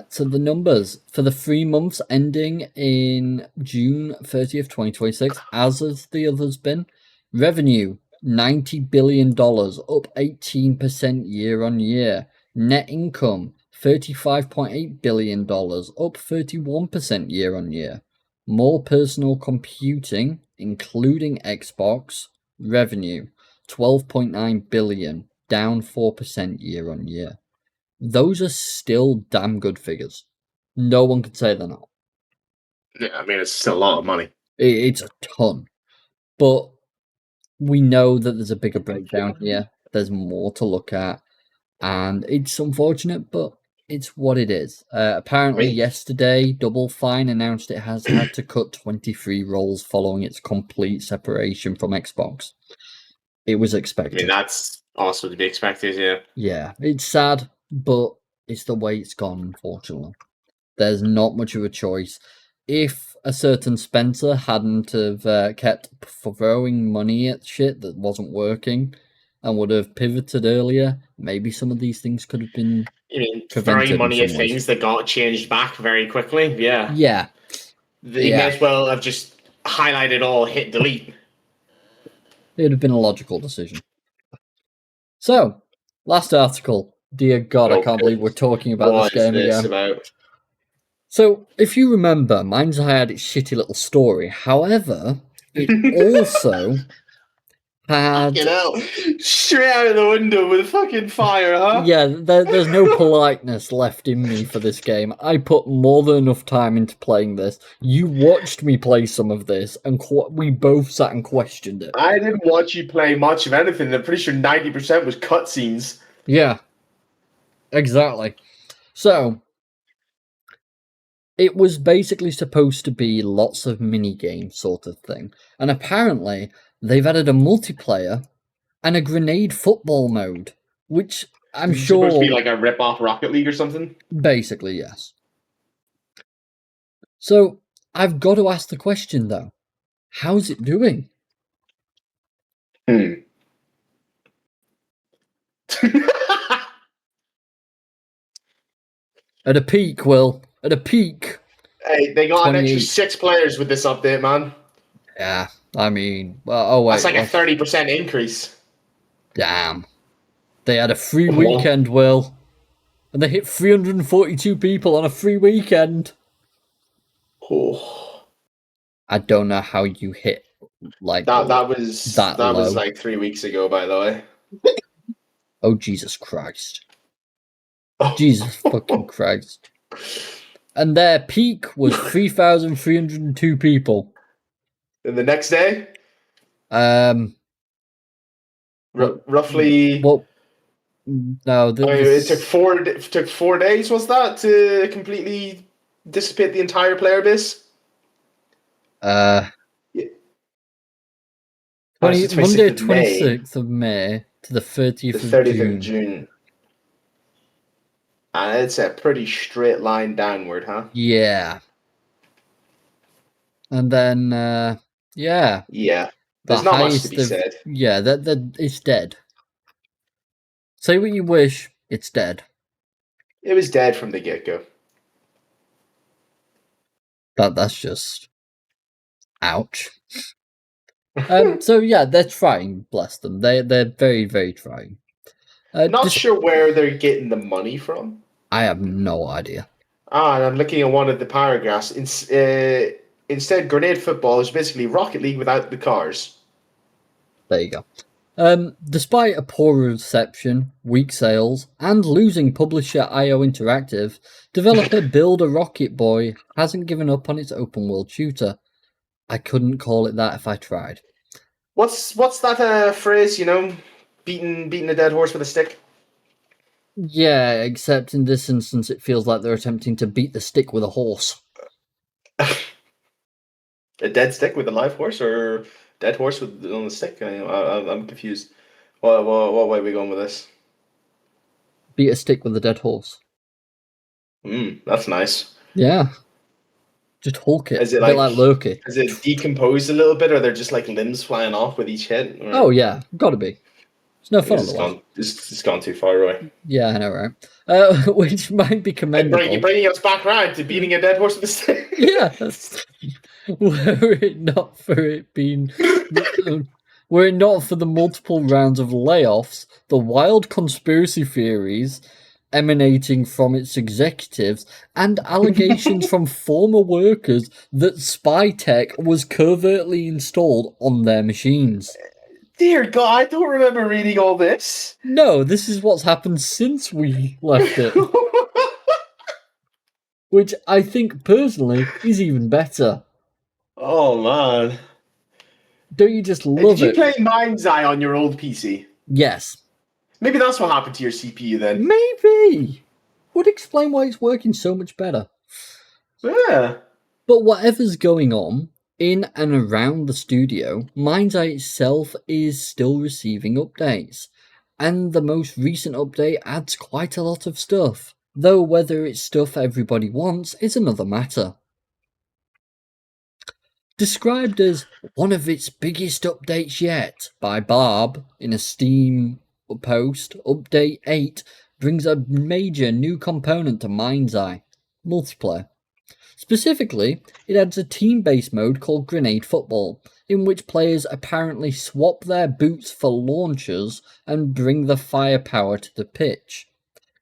So the numbers for the 3 months ending in June 30th, 2026, as has the others been, revenue $90 billion, up 18% year on year. Net income $35.8 billion, up 31% year on year. More personal computing, including Xbox, revenue $12.9 billion, down 4% year on year. Those are still damn good figures. No one could say they're not. Yeah, I mean, it's still a lot of money. It's a ton. But we know that there's a bigger breakdown here. There's more to look at. And it's unfortunate, but it's what it is. Apparently, yesterday, Double Fine announced it has had to cut 23 roles following its complete separation from Xbox. It was expected. I mean, that's also to be expected, yeah. Yeah, it's sad, but it's the way it's gone, unfortunately. There's not much of a choice. If a certain Spencer hadn't have kept throwing money at shit that wasn't working and would have pivoted earlier, maybe some of these things could have been throwing money at things that got changed back very quickly. Yeah. Yeah. They may as well have just highlighted all, hit delete. It would have been a logical decision. So, last article. Dear God, I can't believe we're talking about this game again. About? So, if you remember, MindsEye had its shitty little story. However, it also had... Straight out of the window with fucking fire, huh? Yeah, there's no politeness left in me for this game. I put more than enough time into playing this. You watched me play some of this, and we both sat and questioned it. I didn't watch you play much of anything. I'm pretty sure 90% was cutscenes. Yeah, exactly. So, it was basically supposed to be lots of mini-games sort of thing. And apparently, they've added a multiplayer and a grenade football mode, which I'm sure... supposed to be like a rip-off Rocket League or something? Basically, yes. So, I've got to ask the question, though. How's it doing? At a peak, Will. At a peak. Hey, they got an extra 6 players with this update, man. Yeah, I mean... oh, wait. That's like a 30% increase. Damn. They had a free weekend, Will. And they hit 342 people on a free weekend. Oh. I don't know how you hit like that was like 3 weeks ago, by the way. Oh, Jesus Christ. Jesus fucking Christ. And their peak was 3,302 people. And the next day? Roughly... Well, no. It took 4 days, was that, to completely dissipate the entire player base? Yeah. Monday, 26th of May to the 30th of June. And it's a pretty straight line downward, huh? Yeah. And then, yeah. Yeah. There's not much to be said. Yeah, it's dead. Say what you wish, it's dead. It was dead from the get-go. That's just... ouch. So yeah, they're trying, bless them. They're very, very trying. Not sure where they're getting the money from. I have no idea. And I'm looking at one of the paragraphs. Instead, grenade football is basically Rocket League without the cars. There you go. Despite a poor reception, weak sales, and losing publisher IO Interactive, developer Build a Rocket Boy hasn't given up on its open world shooter. I couldn't call it that if I tried. What's that phrase, beating a dead horse with a stick? Yeah, except in this instance it feels like they're attempting to beat the stick with a horse. A dead stick with a live horse, or dead horse on a stick? I'm confused. What way are we going with this? Beat a stick with a dead horse. That's nice. Yeah. Just Hulk it. Is it a bit like Loki. Is it decomposed a little bit, or they're just like limbs flying off with each hit? Or... Oh yeah, gotta be. It's no fun otherwise. It's gone too far away. Yeah, I know, right? Which might be commendable. You're bringing us back round to beating a dead horse with a stick. Yeah. Were it not for it being... Were it not for the multiple rounds of layoffs, the wild conspiracy theories emanating from its executives, and allegations from former workers that spy tech was covertly installed on their machines. Dear God, I don't remember reading all this. No, this is what's happened since we left it. which I think personally is even better. Oh man. Don't you just love Did you it? play MindsEye on your old PC? Yes. Maybe that's what happened to your CPU then. Maybe. Would explain why it's working so much better. Yeah. But whatever's going on in and around the studio, MindsEye itself is still receiving updates. And the most recent update adds quite a lot of stuff. Though whether it's stuff everybody wants is another matter. Described as one of its biggest updates yet by Barb in a Steam post, Update 8 brings a major new component to MindsEye: multiplayer. Specifically, it adds a team-based mode called Grenade Football, in which players apparently swap their boots for launchers and bring the firepower to the pitch.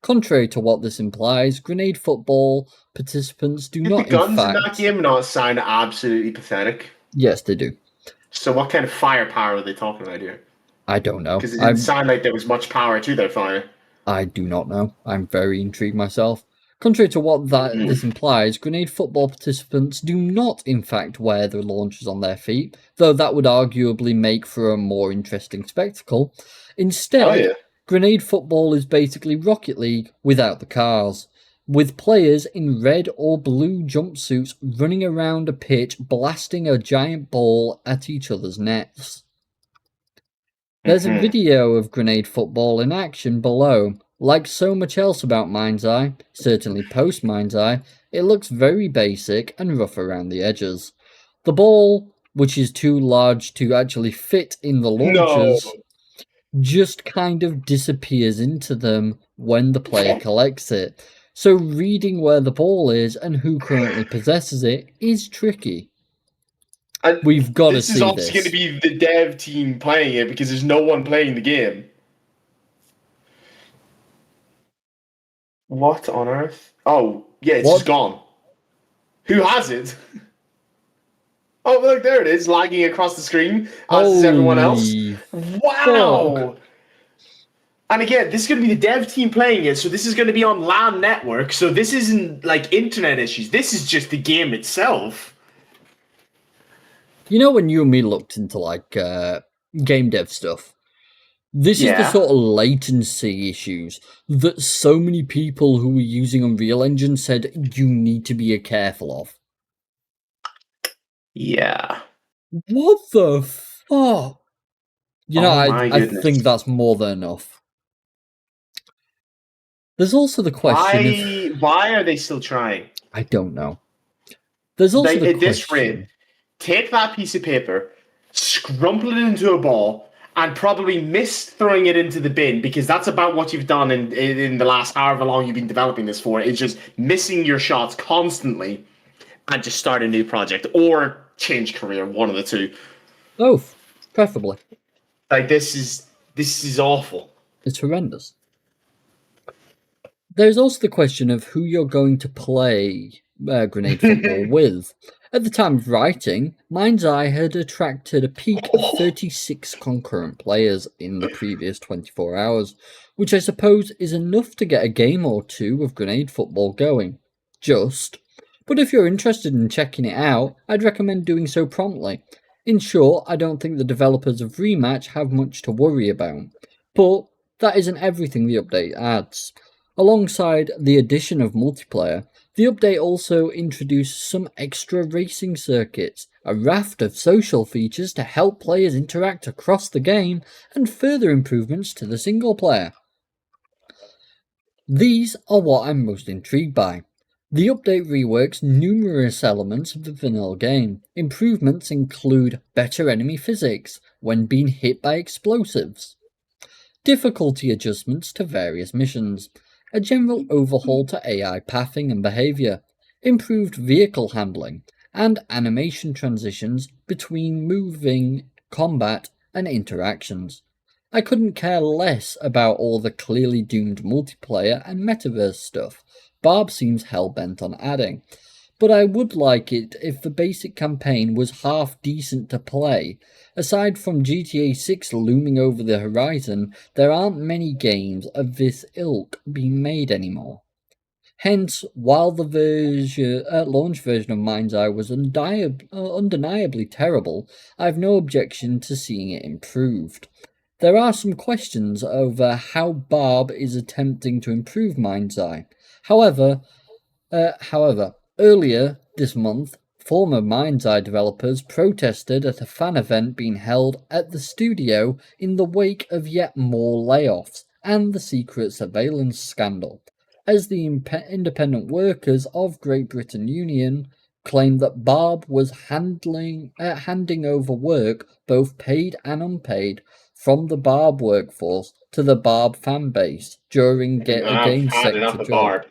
Contrary to what this implies, Grenade Football participants do Did not the guns in in that fact... game not sound absolutely pathetic? Yes, they do. So what kind of firepower are they talking about here? I don't know. Because it didn't sound like there was much power to their fire. I do not know. I'm very intrigued myself. Contrary to what this implies, Grenade Football participants do not in fact wear the launchers on their feet, though that would arguably make for a more interesting spectacle. Instead, Grenade Football is basically Rocket League without the cars, with players in red or blue jumpsuits running around a pitch blasting a giant ball at each other's nets. There's a video of Grenade Football in action below. Like so much else about MindsEye, certainly post MindsEye, it looks very basic and rough around the edges. The ball, which is too large to actually fit in the launchers, just kind of disappears into them when the player collects it. So reading where the ball is and who currently possesses it is tricky. And we've got to see this. This is obviously going to be the dev team playing it because there's no one playing the game. What on earth? Oh, yeah, it's just gone. Who has it? Oh, look, there it is, lagging across the screen, as is everyone else. Wow! Fuck. And again, this is going to be the dev team playing it, so this is going to be on LAN network, so this isn't like internet issues. This is just the game itself. You know, when you and me looked into like game dev stuff, this is the sort of latency issues that so many people who were using Unreal Engine said you need to be careful of. Yeah. What the fuck? You know, I think that's more than enough. There's also the question of... Why are they still trying? I don't know. There's also the question... At this rate, take that piece of paper, scrumple it into a ball, and probably miss throwing it into the bin, because that's about what you've done in the last however long you've been developing this for. It's just missing your shots constantly, and just start a new project, or change career, one of the two. Both, preferably. Like, this is awful. It's horrendous. There's also the question of who you're going to play Grenade Football with. At the time of writing, MindsEye had attracted a peak of 36 concurrent players in the previous 24 hours, which I suppose is enough to get a game or two of Grenade Football going. But if you're interested in checking it out, I'd recommend doing so promptly. In short, I don't think the developers of Rematch have much to worry about. But that isn't everything the update adds. Alongside the addition of multiplayer, the update also introduced some extra racing circuits, a raft of social features to help players interact across the game, and further improvements to the single player. These are what I'm most intrigued by. The update reworks numerous elements of the vanilla game. Improvements include better enemy physics when being hit by explosives, difficulty adjustments to various missions, a general overhaul to AI pathing and behaviour, improved vehicle handling, and animation transitions between moving, combat, and interactions. I couldn't care less about all the clearly doomed multiplayer and metaverse stuff Barb seems hell-bent on adding, but I would like it if the basic campaign was half decent to play. Aside from GTA 6 looming over the horizon, there aren't many games of this ilk being made anymore. Hence, while the launch version of MindsEye was undeniably terrible, I have no objection to seeing it improved. There are some questions over how Barb is attempting to improve MindsEye. However, earlier this month, former MindsEye developers protested at a fan event being held at the studio in the wake of yet more layoffs and the secret surveillance scandal, as the Independent Workers of Great Britain Union claimed that Barb was handing over work, both paid and unpaid, from the Barb workforce to the Barb fan base during a game sector job.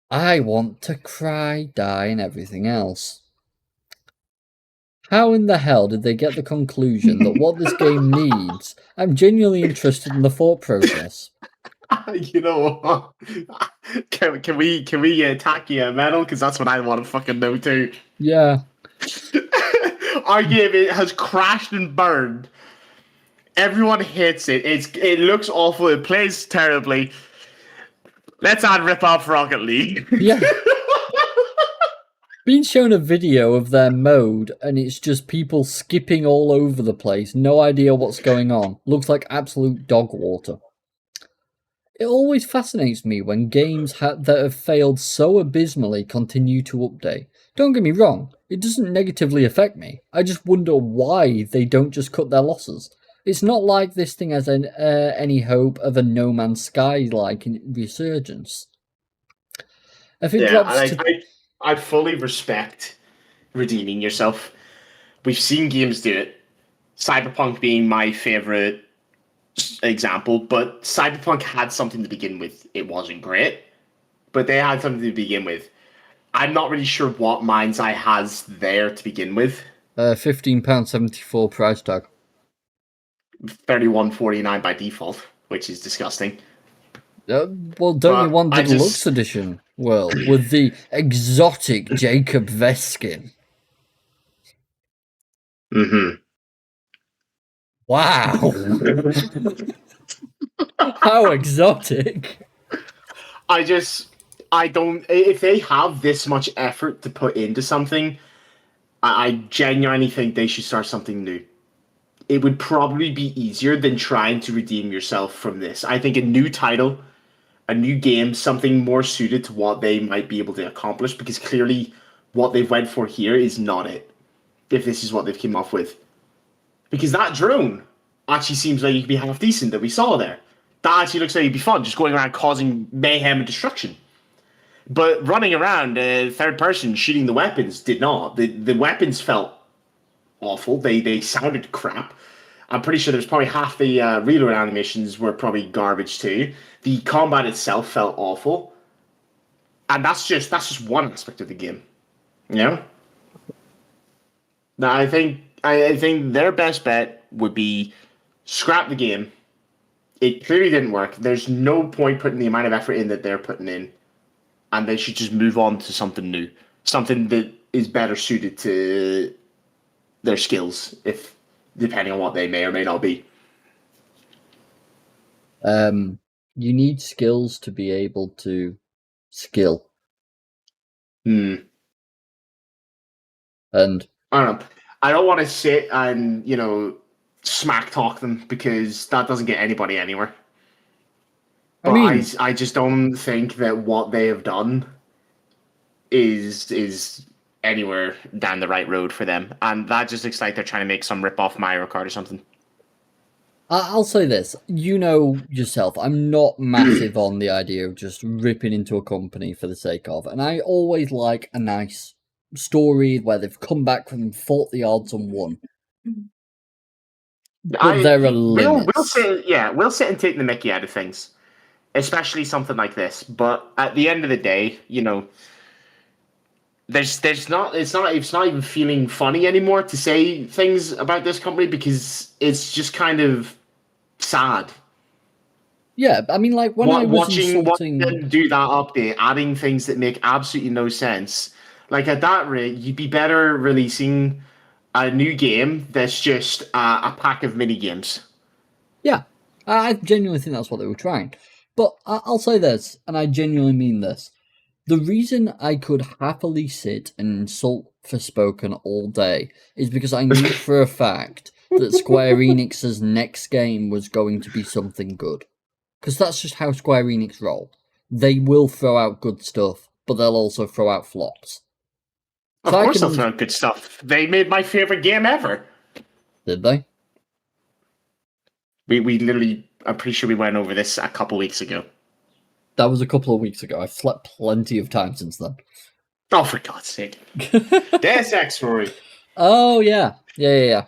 I want to cry, die, and everything else. How in the hell did they get the conclusion that what this game needs? I'm genuinely interested in the thought process. You know what? Can we attack you a medal? Because that's what I want to fucking know too. Yeah. Our game has crashed and burned. Everyone hates it. It looks awful. It plays terribly. Let's rip off Rocket League. Yeah. Being shown a video of their mode and it's just people skipping all over the place, no idea what's going on. Looks like absolute dog water. It always fascinates me when games that have failed so abysmally continue to update. Don't get me wrong, it doesn't negatively affect me. I just wonder why they don't just cut their losses. It's not like this thing has any hope of a No Man's Sky-like resurgence. If it drops I fully respect redeeming yourself. We've seen games do it. Cyberpunk being my favourite example, but Cyberpunk had something to begin with. It wasn't great, but they had something to begin with. I'm not really sure what MindsEye has there to begin with. £15.74 price tag. $31.49 by default, which is disgusting. Well, don't you want the deluxe edition? Well, with the exotic Jacob Vest skin. Mm-hmm. Wow. How exotic. I don't... If they have this much effort to put into something, I genuinely think they should start something new. It would probably be easier than trying to redeem yourself from this. I think a new title, a new game, something more suited to what they might be able to accomplish, because clearly what they've went for here is not it, if this is what they've come off with. Because that drone actually seems like it could be half decent that we saw there. That actually looks like it'd be fun, just going around causing mayhem and destruction. But running around third person shooting the weapons did not. The weapons felt awful. They sounded crap. I'm pretty sure there's probably half the reload animations were probably garbage too. The combat itself felt awful. And that's just one aspect of the game. You know? Now I think their best bet would be scrap the game. It clearly didn't work. There's no point putting the amount of effort in that they're putting in. And they should just move on to something new. Something that is better suited to their skills, if depending on what they may or may not be. You need skills to be able to skill. And I don't know. I don't want to sit and, smack talk them, because that doesn't get anybody anywhere. But I just don't think that what they have done is anywhere down the right road for them. And that just looks like they're trying to make some rip-off Mario Kart or something. I'll say this. You know yourself, I'm not massive on the idea of just ripping into a company for the sake of. And I always like a nice story where they've come back and fought the odds and won. But there are limits. We'll sit and take the mickey out of things. Especially something like this. But at the end of the day, it's not even feeling funny anymore to say things about this company, because it's just kind of sad. Yeah, I mean, like when I was watching them do that update, adding things that make absolutely no sense. Like at that rate, you'd be better releasing a new game that's just a pack of mini games. Yeah, I genuinely think that's what they were trying. But I'll say this, and I genuinely mean this. The reason I could happily sit and insult Forspoken all day is because I knew for a fact that Square Enix's next game was going to be something good. Because that's just how Square Enix roll. They will throw out good stuff, but they'll also throw out flops. Of course they'll throw out good stuff. They made my favorite game ever. Did they? We literally, I'm pretty sure we went over this a couple weeks ago. That was a couple of weeks ago. I've slept plenty of time since then. Oh, for God's sake. Deus Ex, Rory. Oh, yeah. Yeah.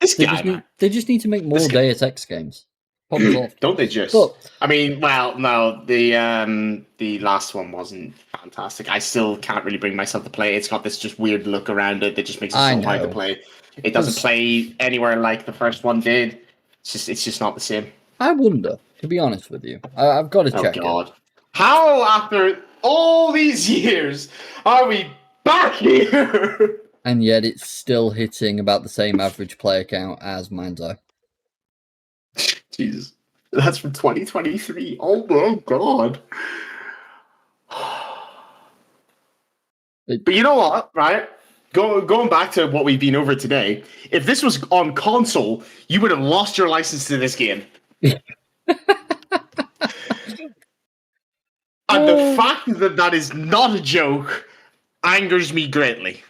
This guy, they just need to make more Deus Ex games. Don't they just? But, I mean, well, no, the last one wasn't fantastic. I still can't really bring myself to play it. It's got this just weird look around it that just makes it so hard to play. It doesn't play anywhere like the first one did. It's just not the same. I wonder, to be honest with you. I've got to check it. How, after all these years, are we back here? And yet it's still hitting about the same average player count as MindsEye. Jesus. That's from 2023. Oh my God. But you know what, right? Going back to what we've been over today, if this was on console, you would have lost your license to this game. And the fact that that is not a joke angers me greatly.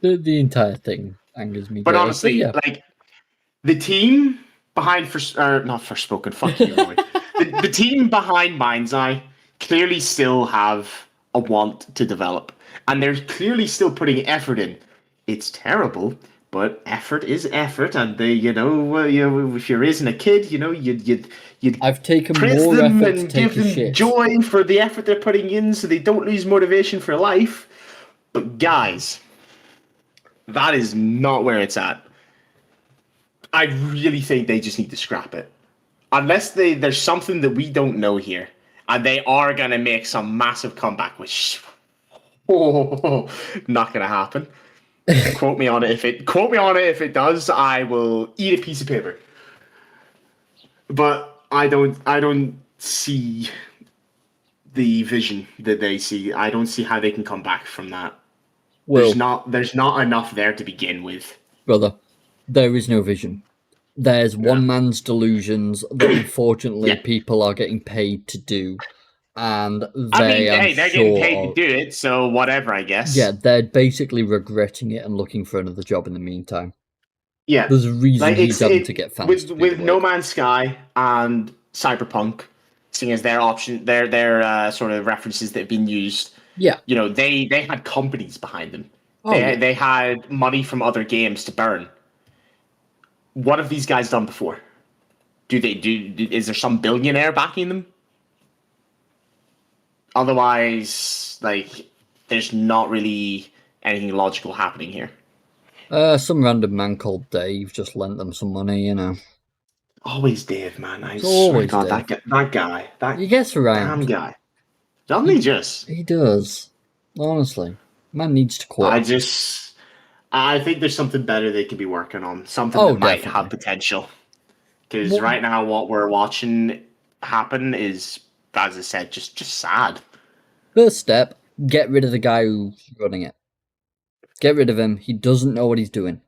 The entire thing angers me. But honestly, like the team behind Forspoken, fuck you, Roy. the team behind MindsEye clearly still have a want to develop, and they're clearly still putting effort in. It's terrible, but effort is effort, and they, if you're raising a kid, you'd I've taken praise more them effort and to take give them joy for the effort they're putting in, so they don't lose motivation for life. But guys, that is not where it's at. I really think they just need to scrap it, unless there's something that we don't know here, and they are gonna make some massive comeback, which not gonna happen. Quote me on it if it does. I will eat a piece of paper. But I don't see the vision that they see. I don't see how they can come back from that. There's not enough there to begin with. Brother, there is no vision. There's one man's delusions that unfortunately people are getting paid to do. And they're getting paid to do it, so whatever, I guess. Yeah, they're basically regretting it and looking for another job in the meantime. Yeah. There's a reason he's having to get fans with No Man's Sky and Cyberpunk, seeing as their sort of references that have been used. Yeah. They had companies behind them. They had money from other games to burn. What have these guys done before? Is there some billionaire backing them? Otherwise, there's not really anything logical happening here. Some random man called Dave just lent them some money, Always Dave, man. I swear to God, that guy. He gets around. Damn guy. Doesn't he just? He does. Honestly. Man needs to quit. I think there's something better they could be working on. Something that might have potential. Because right now what we're watching happen is, as I said, just sad. First step, get rid of the guy who's running it. Get rid of him. He doesn't know what he's doing.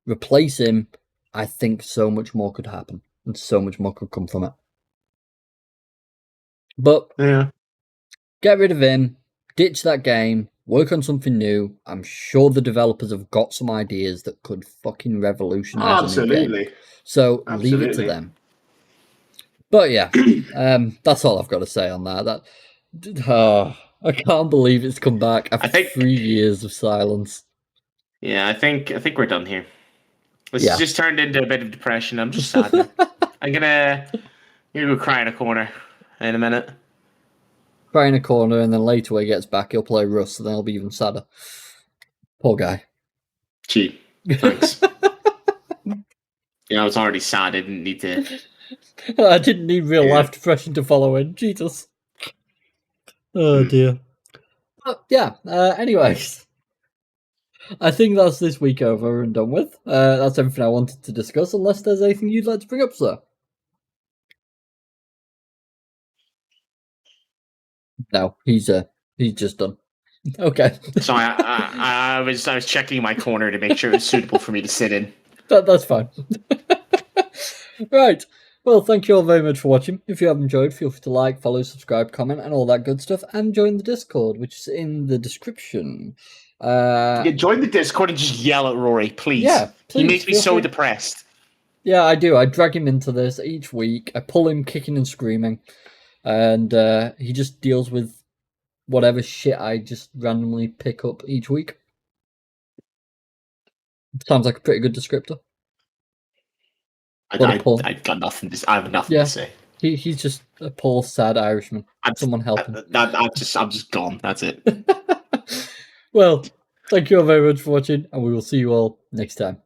Replace him. I think so much more could happen. And so much more could come from it. But get rid of him. Ditch that game. Work on something new. I'm sure the developers have got some ideas that could fucking revolutionize the game. So leave it to them. But yeah, that's all I've got to say on that. I can't believe it's come back after 3 years of silence. Yeah, I think we're done here. This has just turned into a bit of depression. I'm just sad. I'm gonna go cry in a corner in a minute. Cry in a corner, and then later when he gets back, he'll play Rust, and then he'll be even sadder. Poor guy. Gee, thanks. I was already sad. I didn't need to. I didn't need real life depression to follow in. Jesus. Oh dear. But yeah, anyways. I think that's this week over and done with. That's everything I wanted to discuss, unless there's anything you'd like to bring up, sir. No, he's just done. Okay. So I was checking my corner to make sure it was suitable for me to sit in. That's fine. Right. Well, thank you all very much for watching. If you have enjoyed, feel free to like, follow, subscribe, comment, and all that good stuff. And join the Discord, which is in the description. Join the Discord and just yell at Rory, please. Yeah, please. He makes me so depressed. Yeah, I do. I drag him into this each week. I pull him kicking and screaming. And he just deals with whatever shit I just randomly pick up each week. Sounds like a pretty good descriptor. I got nothing. I have nothing to say. He's just a poor, sad Irishman. Someone help him. I'm just gone. That's it. Well, thank you all very much for watching, and we will see you all next time.